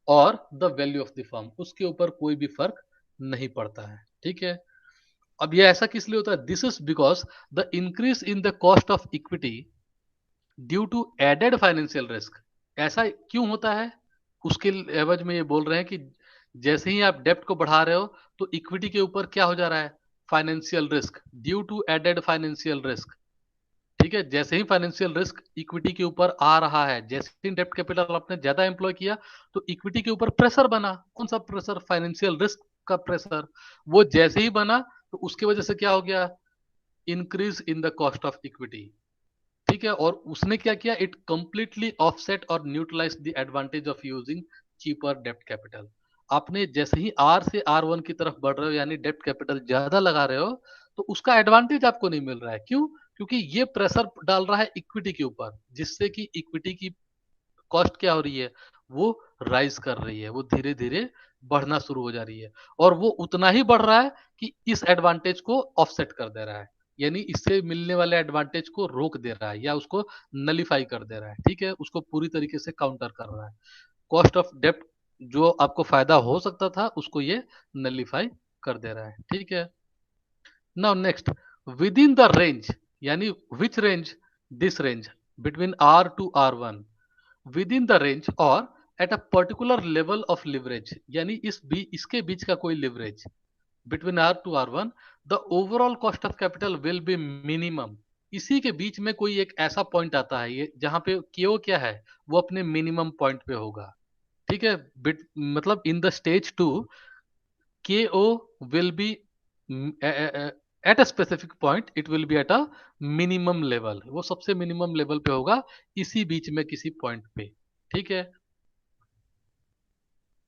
और the value of the firm. उसके ऊपर कोई भी फर्क नहीं पड़ता है. ठीक है. अब ये ऐसा किस लिए होता है, this is because the increase in the cost of equity due to added financial risk. ऐसा क्यों होता है, उसके एवज में ये बोल रहे हैं कि जैसे ही आप डेप्ट को बढ़ा रहे हो तो इक्विटी के ऊपर क्या हो जा रहा है, financial risk, due to added financial risk. ठीक है. जैसे ही फाइनेंशियल रिस्क इक्विटी के ऊपर आ रहा है, जैसे ही डेप्ट कैपिटल आपने ज्यादा एम्प्लॉय किया तो इक्विटी के ऊपर प्रेशर बना. कौन सा प्रेशर, फाइनेंशियल रिस्क का प्रेशर. वो जैसे ही बना तो उसकी वजह से क्या हो गया, increase in the cost of equity. ठीक है. और उसने क्या किया, इट कंप्लीटली ऑफसेट और neutralize the advantage of using cheaper डेप्ट कैपिटल. आपने जैसे ही आर से आर वन की तरफ बढ़ रहे हो, यानी डेप्ट कैपिटल ज्यादा लगा रहे हो, तो उसका एडवांटेज आपको नहीं मिल रहा है. क्यों, क्योंकि ये प्रेशर डाल रहा है इक्विटी के ऊपर, जिससे कि इक्विटी की कॉस्ट क्या हो रही है, वो राइज कर रही है, वो धीरे धीरे बढ़ना शुरू हो जा रही है. और वो उतना ही बढ़ रहा है कि इस एडवांटेज को ऑफसेट कर दे रहा है, यानी इससे मिलने वाले एडवांटेज को रोक दे रहा है या उसको नलीफाई कर दे रहा है. ठीक है. उसको पूरी तरीके से काउंटर कर रहा है. कॉस्ट ऑफ डेप्ट जो आपको फायदा हो सकता था उसको ये नलीफाई कर दे रहा है. ठीक है. Now next, within the range, यानी which range, this range between R two R one, within the range और at a particular level of leverage, यानी इसके बीच का कोई leverage between R two R one, the overall cost of capital will be minimum. इसी के बीच में कोई एक ऐसा पॉइंट आता है ये जहां पे केओ क्या है, वो अपने मिनिमम पॉइंट पे होगा. ठीक है. मतलब in the stage 2 KO will be at a specific point, it will be at a minimum level. वो सबसे मिनिमम लेवल पे होगा, इसी बीच में किसी पॉइंट पे. ठीक है.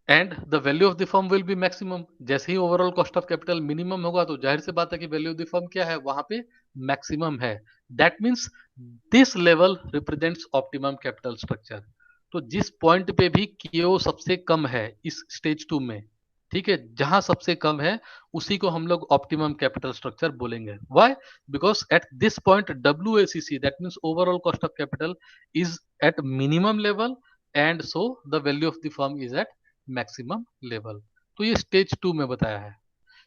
And the value of the firm will be maximum. जैसे ही overall cost of capital minimum होगा तो जाहिर सी बात है कि वैल्यू ऑफ द फर्म क्या है, वहां पे मैक्सिमम है. That means this level represents optimum capital structure. तो जिस पॉइंट पे भी KO सबसे कम है इस स्टेज 2 में, ठीक है, जहां सबसे कम है उसी को हम लोग ऑप्टिमम कैपिटल स्ट्रक्चर बोलेंगे. Why, because at this point WACC, that means overall cost of capital, is at minimum level and so the value of the firm is at maximum level. तो ये स्टेज 2 में बताया है.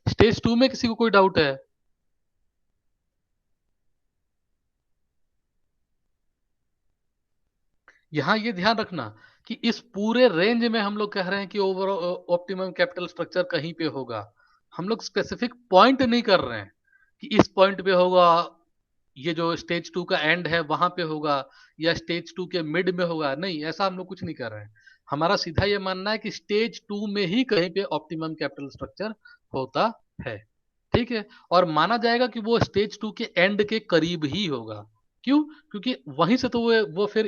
Stage 2 में किसी को कोई डाउट है? यहां ये ध्यान रखना कि इस पूरे रेंज में हम लोग कह रहे हैं कि ओवर ऑप्टिमम कैपिटल स्ट्रक्चर कहीं पे होगा. हम लोग स्पेसिफिक पॉइंट नहीं कर रहे हैं कि इस पॉइंट पे होगा, ये जो स्टेज 2 का एंड है वहां पे होगा, या स्टेज 2 के मिड में होगा. नहीं, ऐसा हम लोग कुछ नहीं कर रहे हैं. हमारा सीधा ये मानना है कि स्टेज 2 में ही कहीं पे ऑप्टिमम कैपिटल स्ट्रक्चर होता है. ठीक है. और माना जाएगा कि वो स्टेज 2 के एंड के करीब ही होगा. क्यों, क्योंकि वहीं से तो वो फिर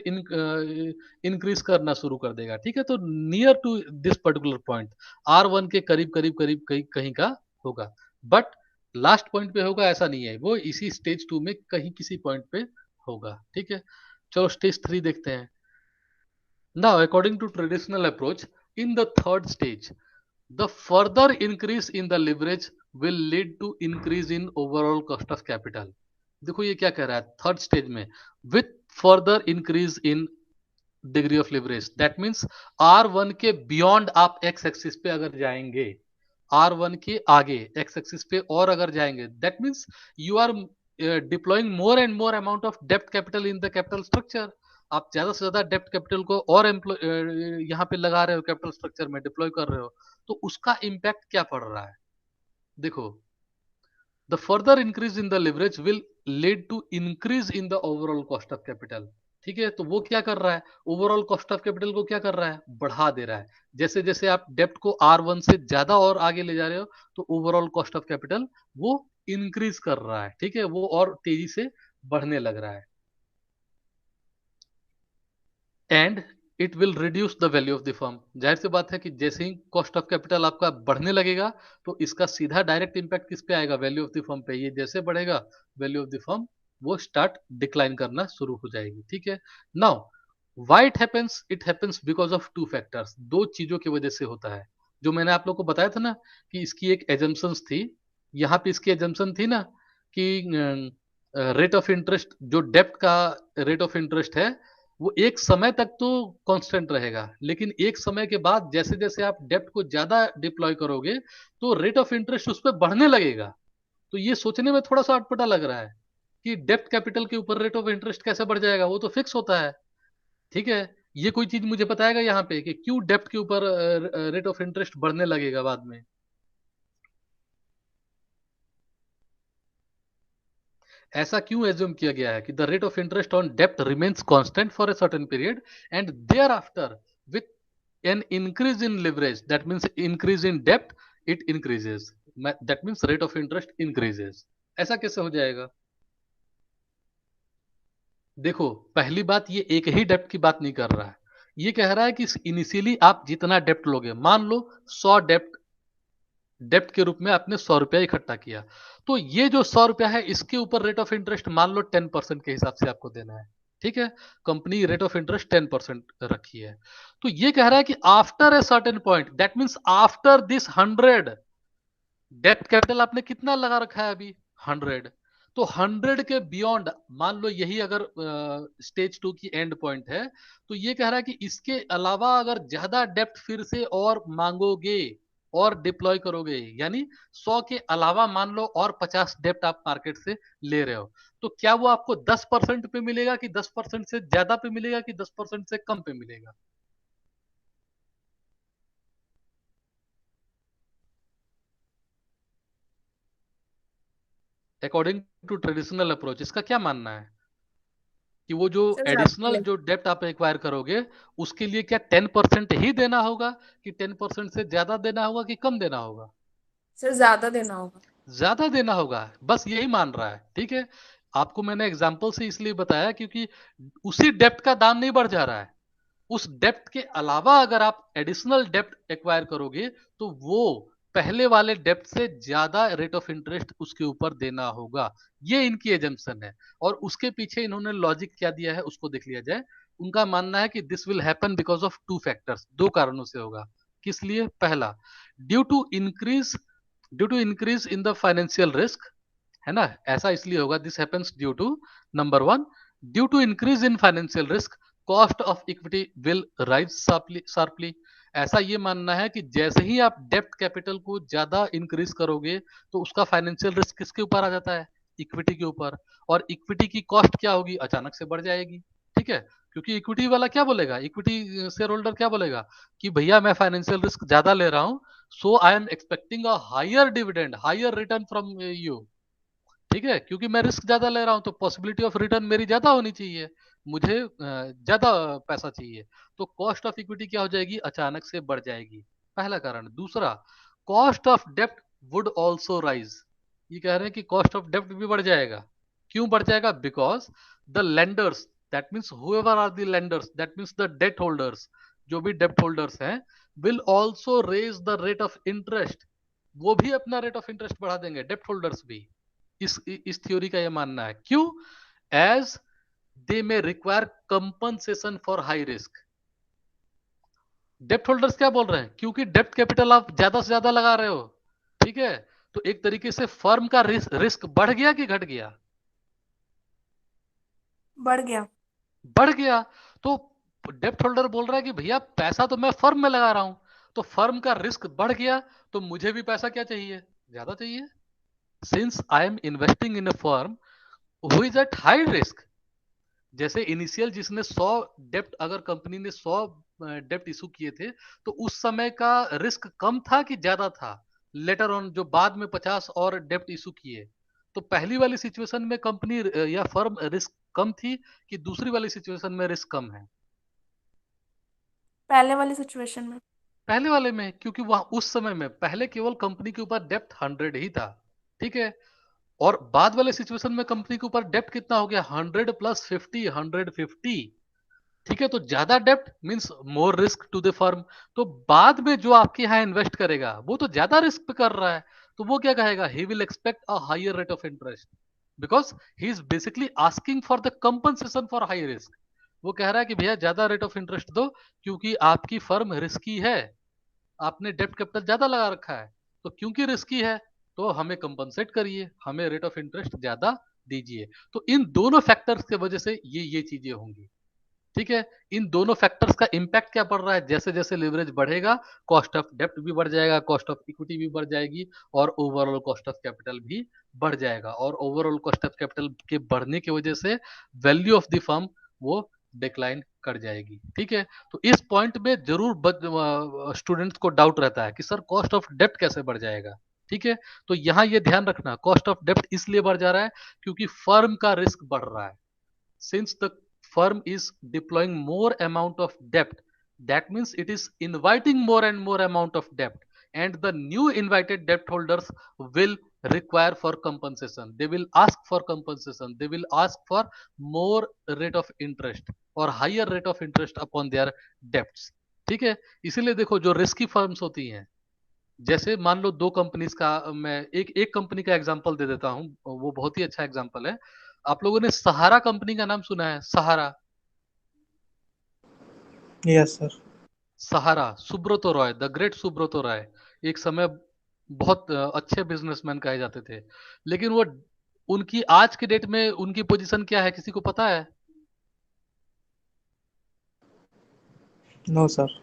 इंक्रीज करना शुरू कर देगा. ठीक है. तो near to this particular point R1 के करीब करीब करीब कहीं कहीं का होगा, बट लास्ट पॉइंट पे होगा ऐसा नहीं है, वो इसी स्टेज 2 में कहीं किसी पॉइंट पे होगा. ठीक है. चलो स्टेज 3 देखते हैं. Now according to traditional approach, in the third stage the further increase in the leverage will lead to increase in overall cost of capital. देखो ये क्या कह रहा है थर्ड स्टेज में, with further increase in degree of leverage. That means R1 के beyond आप x axis पे अगर जाएंगे, R1 के आगे एक्स एक्सिस पे और अगर जाएंगे, that means you are deploying more and more amount of डेप्ट capital in the capital structure. आप ज्यादा से ज्यादा डेप्ट कैपिटल को और यहाँ पे लगा रहे हो, कैपिटल स्ट्रक्चर में डिप्लॉय कर रहे हो, तो उसका इम्पैक्ट क्या पड़ रहा है? देखो, the further increase in the leverage will lead to increase in the overall cost of capital। ठीक है, तो वो क्या कर रहा है? ओवरऑल कॉस्ट ऑफ कैपिटल को क्या कर रहा है? बढ़ा दे रहा है। जैसे जैसे आप डेप्ट को R1 से ज्यादा और आगे ले जा रहे हो, तो ओवरऑल कॉस्ट ऑफ कैपिटल वो इंक्रीज कर रहा है। ठीक है, वो और तेजी से बढ़ने लग रहा है। And it will reduce the value of the firm. जाहिर सी बात है कि जैसे ही कॉस्ट ऑफ कैपिटल आपका बढ़ने लगेगा, तो इसका सीधा डायरेक्ट इंपैक्ट किस पे आएगा? वैल्यू ऑफ द फर्म पे। ये जैसे बढ़ेगा, वैल्यू ऑफ द फर्म वो स्टार्ट डिक्लाइन करना शुरू हो जाएगी। ठीक है, now why it happens? It happens because of two factors. दो चीजों की वजह से होता है। जो मैंने आप लोग को बताया था ना कि इसकी एक एजम्पशंस थी, यहाँ पे इसकी एजम्पशन थी ना कि रेट ऑफ इंटरेस्ट, जो डेप्ट का रेट ऑफ इंटरेस्ट है, वो एक समय तक तो कांस्टेंट रहेगा, लेकिन एक समय के बाद जैसे जैसे आप डेप्ट को ज्यादा डिप्लॉय करोगे, तो रेट ऑफ इंटरेस्ट उस पर बढ़ने लगेगा। तो ये सोचने में थोड़ा सा अटपटा लग रहा है कि डेप्ट कैपिटल के ऊपर रेट ऑफ इंटरेस्ट कैसे बढ़ जाएगा, वो तो फिक्स होता है। ठीक है, ये कोई चीज मुझे बताएगा यहाँ पे कि क्यों डेप्ट के ऊपर रेट ऑफ इंटरेस्ट बढ़ने लगेगा बाद में? ऐसा क्यों एज्यूम किया गया है कि the rate of interest on dept remains constant for a certain period and there after with an increase in leverage, that means increase in dept, it increases, that means rate of interest increases. ऐसा कैसे हो जाएगा? देखो, पहली बात, ये एक ही डेप्ट की बात नहीं कर रहा है। ये कह रहा है कि इनिशियली आप जितना डेप्ट लोगे, मान लो 100 डेप्ट, डेप्ट के रूप में आपने 100 रुपया इकट्ठा किया, तो ये जो 100 रुपया है, इसके ऊपर रेट ऑफ इंटरेस्ट मान लो 10% के हिसाब से आपको देना है। ठीक है, कंपनी रेट ऑफ इंटरेस्ट 10% रखी है। तो ये कह रहा है कि after a certain point, that means after this 100, डेप्ट कैपिटल आपने कितना लगा रखा है अभी? 100। तो 100 के बियॉन्ड, मान लो यही अगर स्टेज 2 की एंड पॉइंट है, तो ये कह रहा है कि इसके अलावा अगर ज्यादा डेप्ट फिर से और मांगोगे और डिप्लॉय करोगे, यानी 100 के अलावा मान लो और 50 डेप्ट आप मार्केट से ले रहे हो, तो क्या वो आपको 10% पे मिलेगा, कि 10% से ज्यादा पे मिलेगा, कि 10% से कम पे मिलेगा? अकॉर्डिंग टू ट्रेडिशनल अप्रोच इसका क्या मानना है कि वो जो सर ज्यादा एडिशनल जो डेप्ट आप एक्वायर करोगे, उसके लिए क्या 10% ही देना होगा, कि 10% से ज्यादा देना होगा, कि कम देना होगा? सर ज्यादा देना होगा। ज्यादा देना होगा, बस यही मान रहा है। ठीक है, आपको मैंने एग्जांपल से इसलिए बताया क्योंकि उसी डेप्ट का दाम नहीं बढ़ जा रहा है, उस डेप्ट के अलावा अगर आप एडिशनल डेप्ट एक्वायर करोगे, तो वो पहले वाले डेप्ट से ज्यादा रेट ऑफ इंटरेस्ट उसके ऊपर देना होगा। ये इनकी एजम्पशन है, और उसके पीछे इन्होंने लॉजिक क्या दिया है उसको देख लिया जाए। उनका मानना है कि this will happen because of two factors, दो कारणों से होगा। किस लिए? पहला, due to increase due to increase in the financial risk, है ना? ऐसा इसलिए होगा, this happens due to, number one, due to increase in financial risk, cost of equity will rise sharply. ऐसा ये मानना है कि जैसे ही आप डेप्ट कैपिटल को ज्यादा इंक्रीज करोगे, तो उसका फाइनेंशियल रिस्क किसके ऊपर आ जाता है? इक्विटी के ऊपर। और इक्विटी की कॉस्ट क्या होगी? अचानक से बढ़ जाएगी। ठीक है, क्योंकि इक्विटी वाला क्या बोलेगा, इक्विटी शेयर होल्डर क्या बोलेगा कि भैया मैं फाइनेंशियल रिस्क ज्यादा ले रहा हूं, so I am expecting a higher dividend, higher return from you. ठीक है, क्योंकि मैं रिस्क ज्यादा ले रहा हूं, तो पॉसिबिलिटी ऑफ रिटर्न मेरी ज्यादा होनी चाहिए, मुझे ज्यादा पैसा चाहिए। तो कॉस्ट ऑफ इक्विटी क्या हो जाएगी? अचानक से बढ़ जाएगी। पहला कारण। दूसरा, कॉस्ट ऑफ डेप्ट वुड ऑल्सो राइज। ये कह रहे हैं कि कॉस्ट ऑफ डेप्ट भी बढ़ जाएगा। क्यों बढ़ जाएगा? Because the lenders, that means whoever are the lenders, that means the debt holders, जो भी डेप्ट होल्डर्स हैं, will also raise the rate of interest. वो भी अपना रेट ऑफ इंटरेस्ट बढ़ा देंगे, डेप्ट होल्डर्स भी। इस थ्योरी का यह मानना है। क्यों? As they may require compensation for high risk. डेप्ट होल्डर्स क्या बोल रहे हैं? क्योंकि डेप्ट कैपिटल आप ज्यादा से ज्यादा लगा रहे हो, ठीक है, तो एक तरीके से फर्म का रिस्क बढ़ गया कि घट गया? बढ़ गया। बढ़ गया। तो डेप्ट होल्डर बोल रहा है कि भैया पैसा तो मैं फर्म में लगा रहा हूं, तो फर्म का रिस्क बढ़ गया, तो मुझे भी पैसा क्या चाहिए, ज्यादा चाहिए। Since I am investing in a firm who is at high risk, जैसे इनिशियल जिसने 100 डेप्ट, अगर कंपनी ने 100 डेप्ट इशू किए थे, तो उस समय का रिस्क कम था कि ज्यादा था, लेटर ऑन जो बाद में 50 और डेप्ट इशू किए, तो पहली वाली सिचुएशन में कंपनी या फर्म रिस्क कम थी कि दूसरी वाली सिचुएशन में रिस्क कम है? पहले वाली सिचुएशन में। पहले वाले में, क्योंकि वहां उस समय में पहले केवल कंपनी के ऊपर डेप्ट 100 ही था, ठीक है, और बाद वाले सिचुएशन में कंपनी के ऊपर डेप्ट कितना हो गया, 100 प्लस 50, 150, ठीक है, तो ज्यादा डेप्ट means more risk to the firm. तो बाद में जो आपके यहाँ इन्वेस्ट करेगा वो तो ज्यादा रिस्क पे कर रहा है, तो वो क्या कहेगा, he will expect a higher rate of interest, because he is basically asking for the compensation for high risk. वो कह रहा है कि भैया ज्यादा रेट ऑफ इंटरेस्ट दो, क्योंकि आपकी फर्म रिस्की है, आपने डेप्ट कैपिटल ज्यादा लगा रखा है, तो क्योंकि रिस्की है तो हमें कंपनसेट करिए, हमें रेट ऑफ इंटरेस्ट ज्यादा दीजिए। तो इन दोनों फैक्टर्स की वजह से ये चीजें होंगी, ठीक है। इन दोनों फैक्टर्स का इंपैक्ट क्या पड़ रहा है, जैसे जैसे लेवरेज बढ़ेगा कॉस्ट ऑफ डेप्ट भी बढ़ जाएगा, कॉस्ट ऑफ इक्विटी भी बढ़ जाएगी, और ओवरऑल कॉस्ट ऑफ कैपिटल भी बढ़ जाएगा, और ओवरऑल कॉस्ट ऑफ कैपिटल के बढ़ने की वजह से वैल्यू ऑफ द फर्म वो डिक्लाइन कर जाएगी, ठीक है। तो इस पॉइंट में जरूर स्टूडेंट्स को डाउट रहता है कि सर कॉस्ट ऑफ डेप्ट कैसे बढ़ जाएगा, ठीक है। तो यहाँ ये ध्यान रखना, कॉस्ट ऑफ डेप्ट इसलिए बढ़ जा रहा है क्योंकि फर्म का रिस्क बढ़ रहा है। Since the firm is deploying more amount of debt, that means it is inviting more and more amount of debt, and the new invited debt holders will require for compensation, they will ask for compensation, they will ask for more rate of interest or higher rate of interest upon their debts, ठीक है। इसीलिए देखो जो risky firms होती हैं, जैसे मान लो दो कंपनीज का, मैं एक एक कंपनी का एग्जांपल दे देता हूं, वो बहुत ही अच्छा एग्जांपल है। आप लोगों ने सहारा कंपनी का नाम सुना है, Sahara? Yes sir. Sahara, Subrata Roy, the great Subrata Roy, एक समय बहुत अच्छे बिजनेसमैन कहे जाते थे, लेकिन वो, उनकी आज के डेट में उनकी पोजीशन क्या है, किसी को पता है? No sir.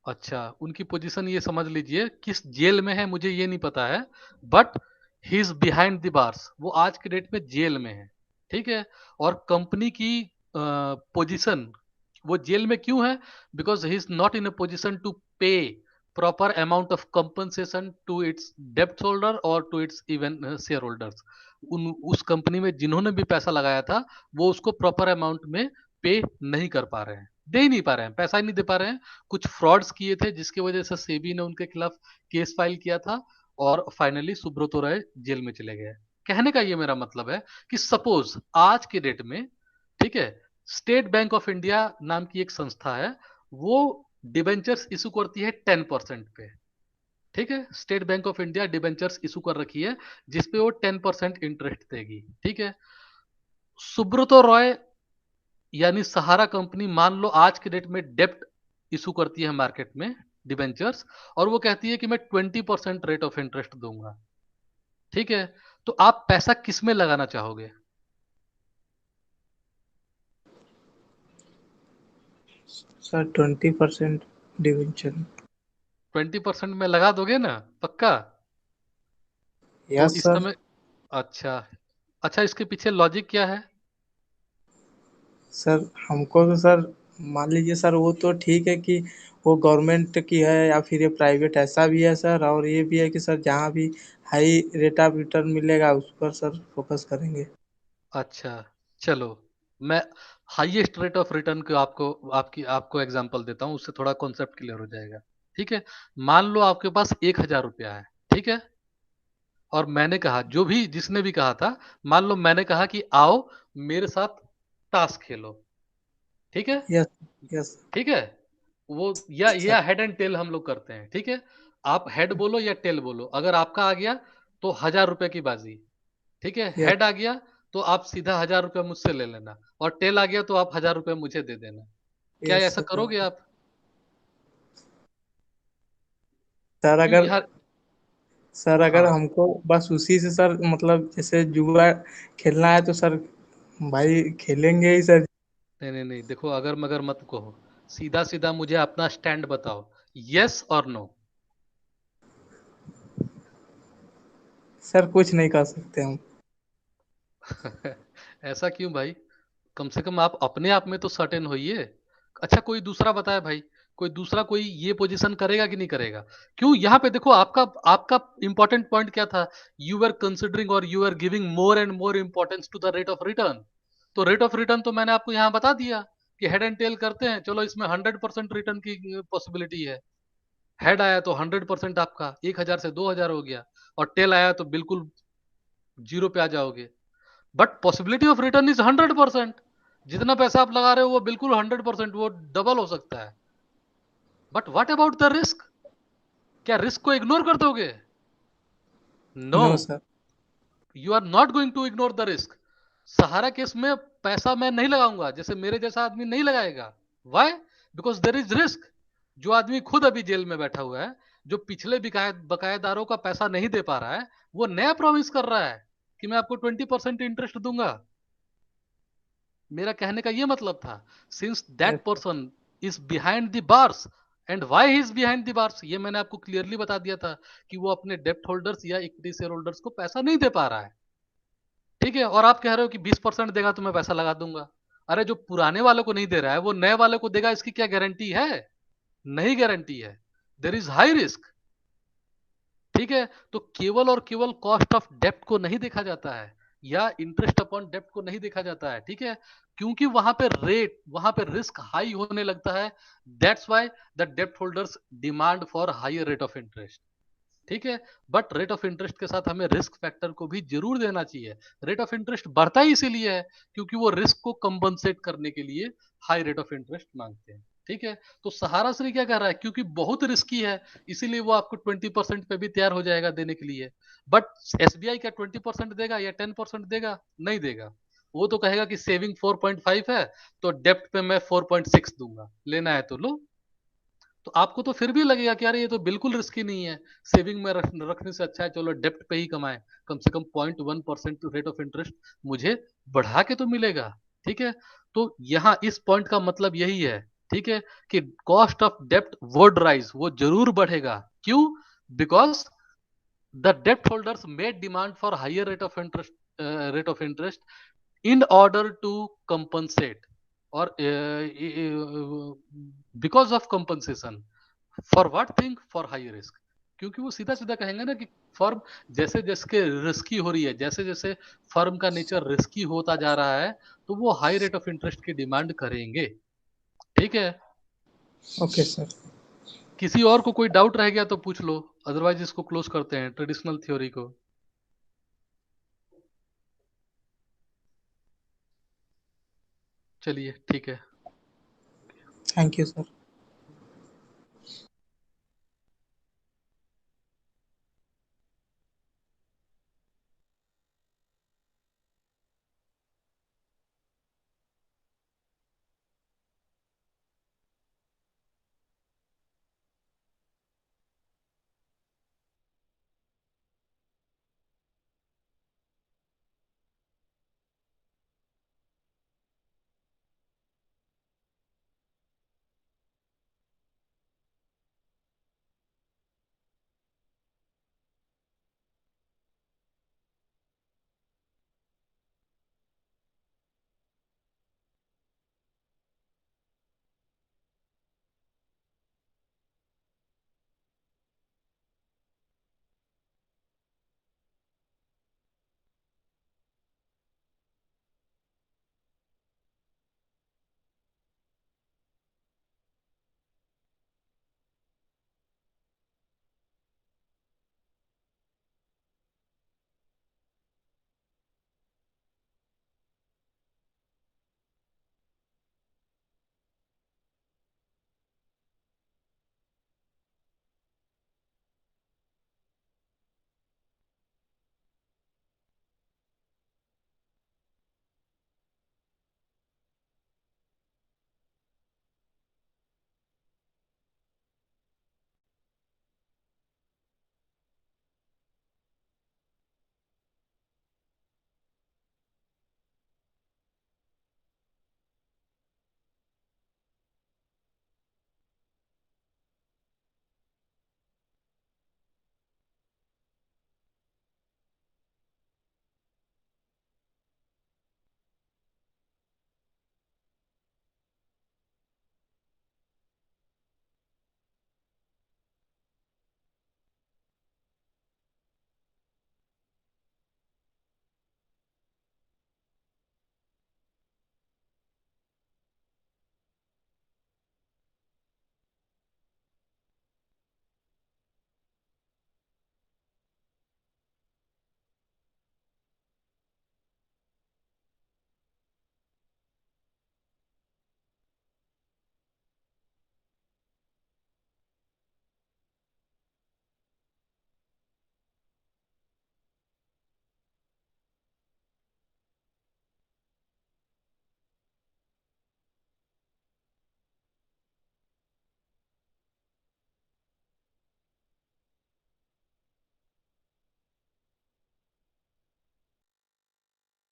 अच्छा, उनकी पोजीशन ये समझ लीजिए, किस जेल में है मुझे ये नहीं पता है, but he is behind the bars, वो आज के डेट में जेल में है, ठीक है। और कंपनी की पोजीशन, वो जेल में क्यों है, because he is not in a position to pay proper amount of compensation to its डेप्ट होल्डर और to its even shareholders. उस कंपनी में जिन्होंने भी पैसा लगाया था वो उसको प्रॉपर अमाउंट में पे नहीं कर पा रहे हैं, दे ही नहीं पा रहे हैं, पैसा ही नहीं दे पा रहे हैं। कुछ फ्रॉड्स किए थे जिसकी वजह से सेबी ने उनके खिलाफ केस फाइल किया था, और फाइनली सुब्रतो राय जेल में चले गए। कहने का ये मेरा मतलब है कि सपोज आज के डेट में, ठीक है, स्टेट बैंक ऑफ इंडिया नाम की एक संस्था है, वो डिबेंचर्स इशू करती है 10% पे, ठीक है। State bank of India debentures issue कर रखी है जिसपे वो 10% इंटरेस्ट देगी, ठीक है। सुब्रतो रॉय यानी सहारा कंपनी मान लो आज के डेट में डेप्ट इशू करती है मार्केट में, डिबेंचर्स, और वो कहती है कि मैं 20% रेट ऑफ इंटरेस्ट दूंगा, ठीक है। तो आप पैसा किस में लगाना चाहोगे? Sir 20% debenture. 20% में लगा दोगे ना, पक्का? तो यस इस सर। समय, अच्छा, अच्छा, इसके पीछे लॉजिक क्या है? सर हमको तो सर, मान लीजिए सर, वो तो ठीक है कि वो गवर्नमेंट की है या फिर ये प्राइवेट, ऐसा भी है सर, और ये भी है कि सर जहाँ भी हाई रेट ऑफ रिटर्न मिलेगा उस पर सर फोकस करेंगे। अच्छा, चलो, मैं हाईएस्ट रेट ऑफ रिटर्न को आपको एग्जांपल देता हूं, उससे थोड़ा कॉन्सेप्ट क्लियर हो जाएगा, ठीक है। मान लो आपके पास 1,000 रुपया है, ठीक है, और मैंने कहा, जो भी जिसने भी कहा था, मान लो मैंने कहा कि आओ मेरे साथ ताश खेलो, ठीक है, यस। यस ठीक है, वो या सर। हेड एंड टेल हम लोग करते हैं, ठीक है। आप हेड बोलो या टेल बोलो, अगर आपका आ गया तो 1,000 रुपए की बाजी, ठीक है। यस। हेड आ गया तो आप सीधा 1,000 रुपया मुझसे ले लेना, और टेल आ गया तो आप 1,000 रुपया मुझे दे देना। क्या यस ऐसा करोगे सर। आप? सर क्यों अगर यार? सर अगर हाँ, हमको बस उसी से सर, मतलब जैसे जुआ खेलना है तो सर भाई खेलेंगे ही सर। नहीं नहीं नहीं, देखो अगर मगर मत कहो, सीधा सीधा मुझे अपना स्टैंड बताओ, यस और नो। सर कुछ नहीं कर सकते हम। ऐसा क्यों भाई? कम से कम आप अपने आप में तो सर्टेन होइए। अच्छा कोई दूसरा बताए भाई, कोई दूसरा कोई ये पोजीशन करेगा कि नहीं करेगा? क्यों यहाँ पे देखो, आपका आपका इंपॉर्टेंट पॉइंट क्या था? यू आर कंसिडरिंग और you are giving more and more importance to the rate of return. तो रेट ऑफ रिटर्न तो मैंने आपको यहाँ बता दिया कि हेड एंड टेल करते हैं, चलो इसमें 100% रिटर्न की पॉसिबिलिटी है। हेड आया तो 100% आपका 1,000 से 2,000 हो गया, और टेल आया तो बिल्कुल जीरो पे आ जाओगे। But possibility of return is 100%। जितना पैसा आप लगा रहे हो वो बिल्कुल 100%, वो डबल हो सकता है। But what about the risk? क्या रिस्क को इग्नोर कर दोगे? No, no sir. You are not going to ignore the risk. Sahara case में पैसा मैं नहीं लगाऊंगा, जैसे मेरे जैसा आदमी नहीं लगाएगा। Why? Because there is risk. जो आदमी खुद अभी जेल में बैठा हुआ है, जो पिछले बकायेदारों का पैसा नहीं दे पा रहा है, वो नया प्रॉमिस कर रहा है कि मैं आपको 20% इंटरेस्ट दूंगा। मेरा कहने का ये मतलब था, since that yes sir. Person is behind the bars, and why he is behind the bars, ये मैंने आपको क्लियरली बता दिया था कि वो अपने डेप्ट होल्डर्स या इक्विटी शेयर होल्डर्स को पैसा नहीं दे पा रहा है। ठीक है, और आप कह रहे हो कि 20% देगा तो मैं पैसा लगा दूंगा। अरे जो पुराने वालों को नहीं दे रहा है वो नए वाले को देगा, इसकी क्या गारंटी है? नहीं गारंटी है। There is high risk. ठीक है, तो केवल और केवल कॉस्ट ऑफ डेप्ट को नहीं देखा जाता है, या इंटरेस्ट अपॉन डेप्ट को नहीं देखा जाता है। ठीक है, क्योंकि वहां पे रिस्क हाई होने लगता है। दैट्स व्हाई द डेप्ट holders demand for higher rate of interest. ठीक है, बट रेट ऑफ इंटरेस्ट के साथ हमें रिस्क फैक्टर को भी जरूर देना चाहिए। रेट ऑफ इंटरेस्ट बढ़ता ही इसीलिए है क्योंकि वो रिस्क को कंपनसेट करने के लिए हाई रेट ऑफ इंटरेस्ट मांगते हैं। ठीक है, तो सहारा श्री क्या कर रहा है, क्योंकि बहुत रिस्की है इसीलिए वो आपको 20% पे भी तैयार हो जाएगा देने के लिए। बट एसबीआई क्या 20% देगा या 10% देगा? नहीं देगा। वो तो कहेगा कि सेविंग 4.5 है, तो डेप्ट पे मैं 4.6 दूंगा, लेना है तो लो। तो आपको तो फिर भी लगेगा कि यार ये तो बिल्कुल रिस्की नहीं है, सेविंग में रखने से अच्छा है चलो डेप्ट पे ही कमाए, कम से कम 0.1% रेट ऑफ इंटरेस्ट मुझे बढ़ा के तो मिलेगा। ठीक है, तो यहाँ इस पॉइंट का मतलब यही है, ठीक है, कि कॉस्ट ऑफ डेप्ट वुड राइज, वो जरूर बढ़ेगा। क्यों? बिकॉज द डेप्ट holders may demand for higher rate of interest in order to compensate, or because of compensation, for what thing? For high risk। क्योंकि वो सीधा सीधा कहेंगे ना कि फर्म जैसे जैसे रिस्की हो रही है, जैसे जैसे फर्म का नेचर रिस्की होता जा रहा है, तो वो हाई रेट ऑफ इंटरेस्ट की डिमांड करेंगे। ठीक है, ओके सर। किसी और को कोई डाउट रह गया तो पूछ लो, अदरवाइज इसको क्लोज करते हैं ट्रेडिशनल थ्योरी को। चलिए ठीक है। Thank you sir.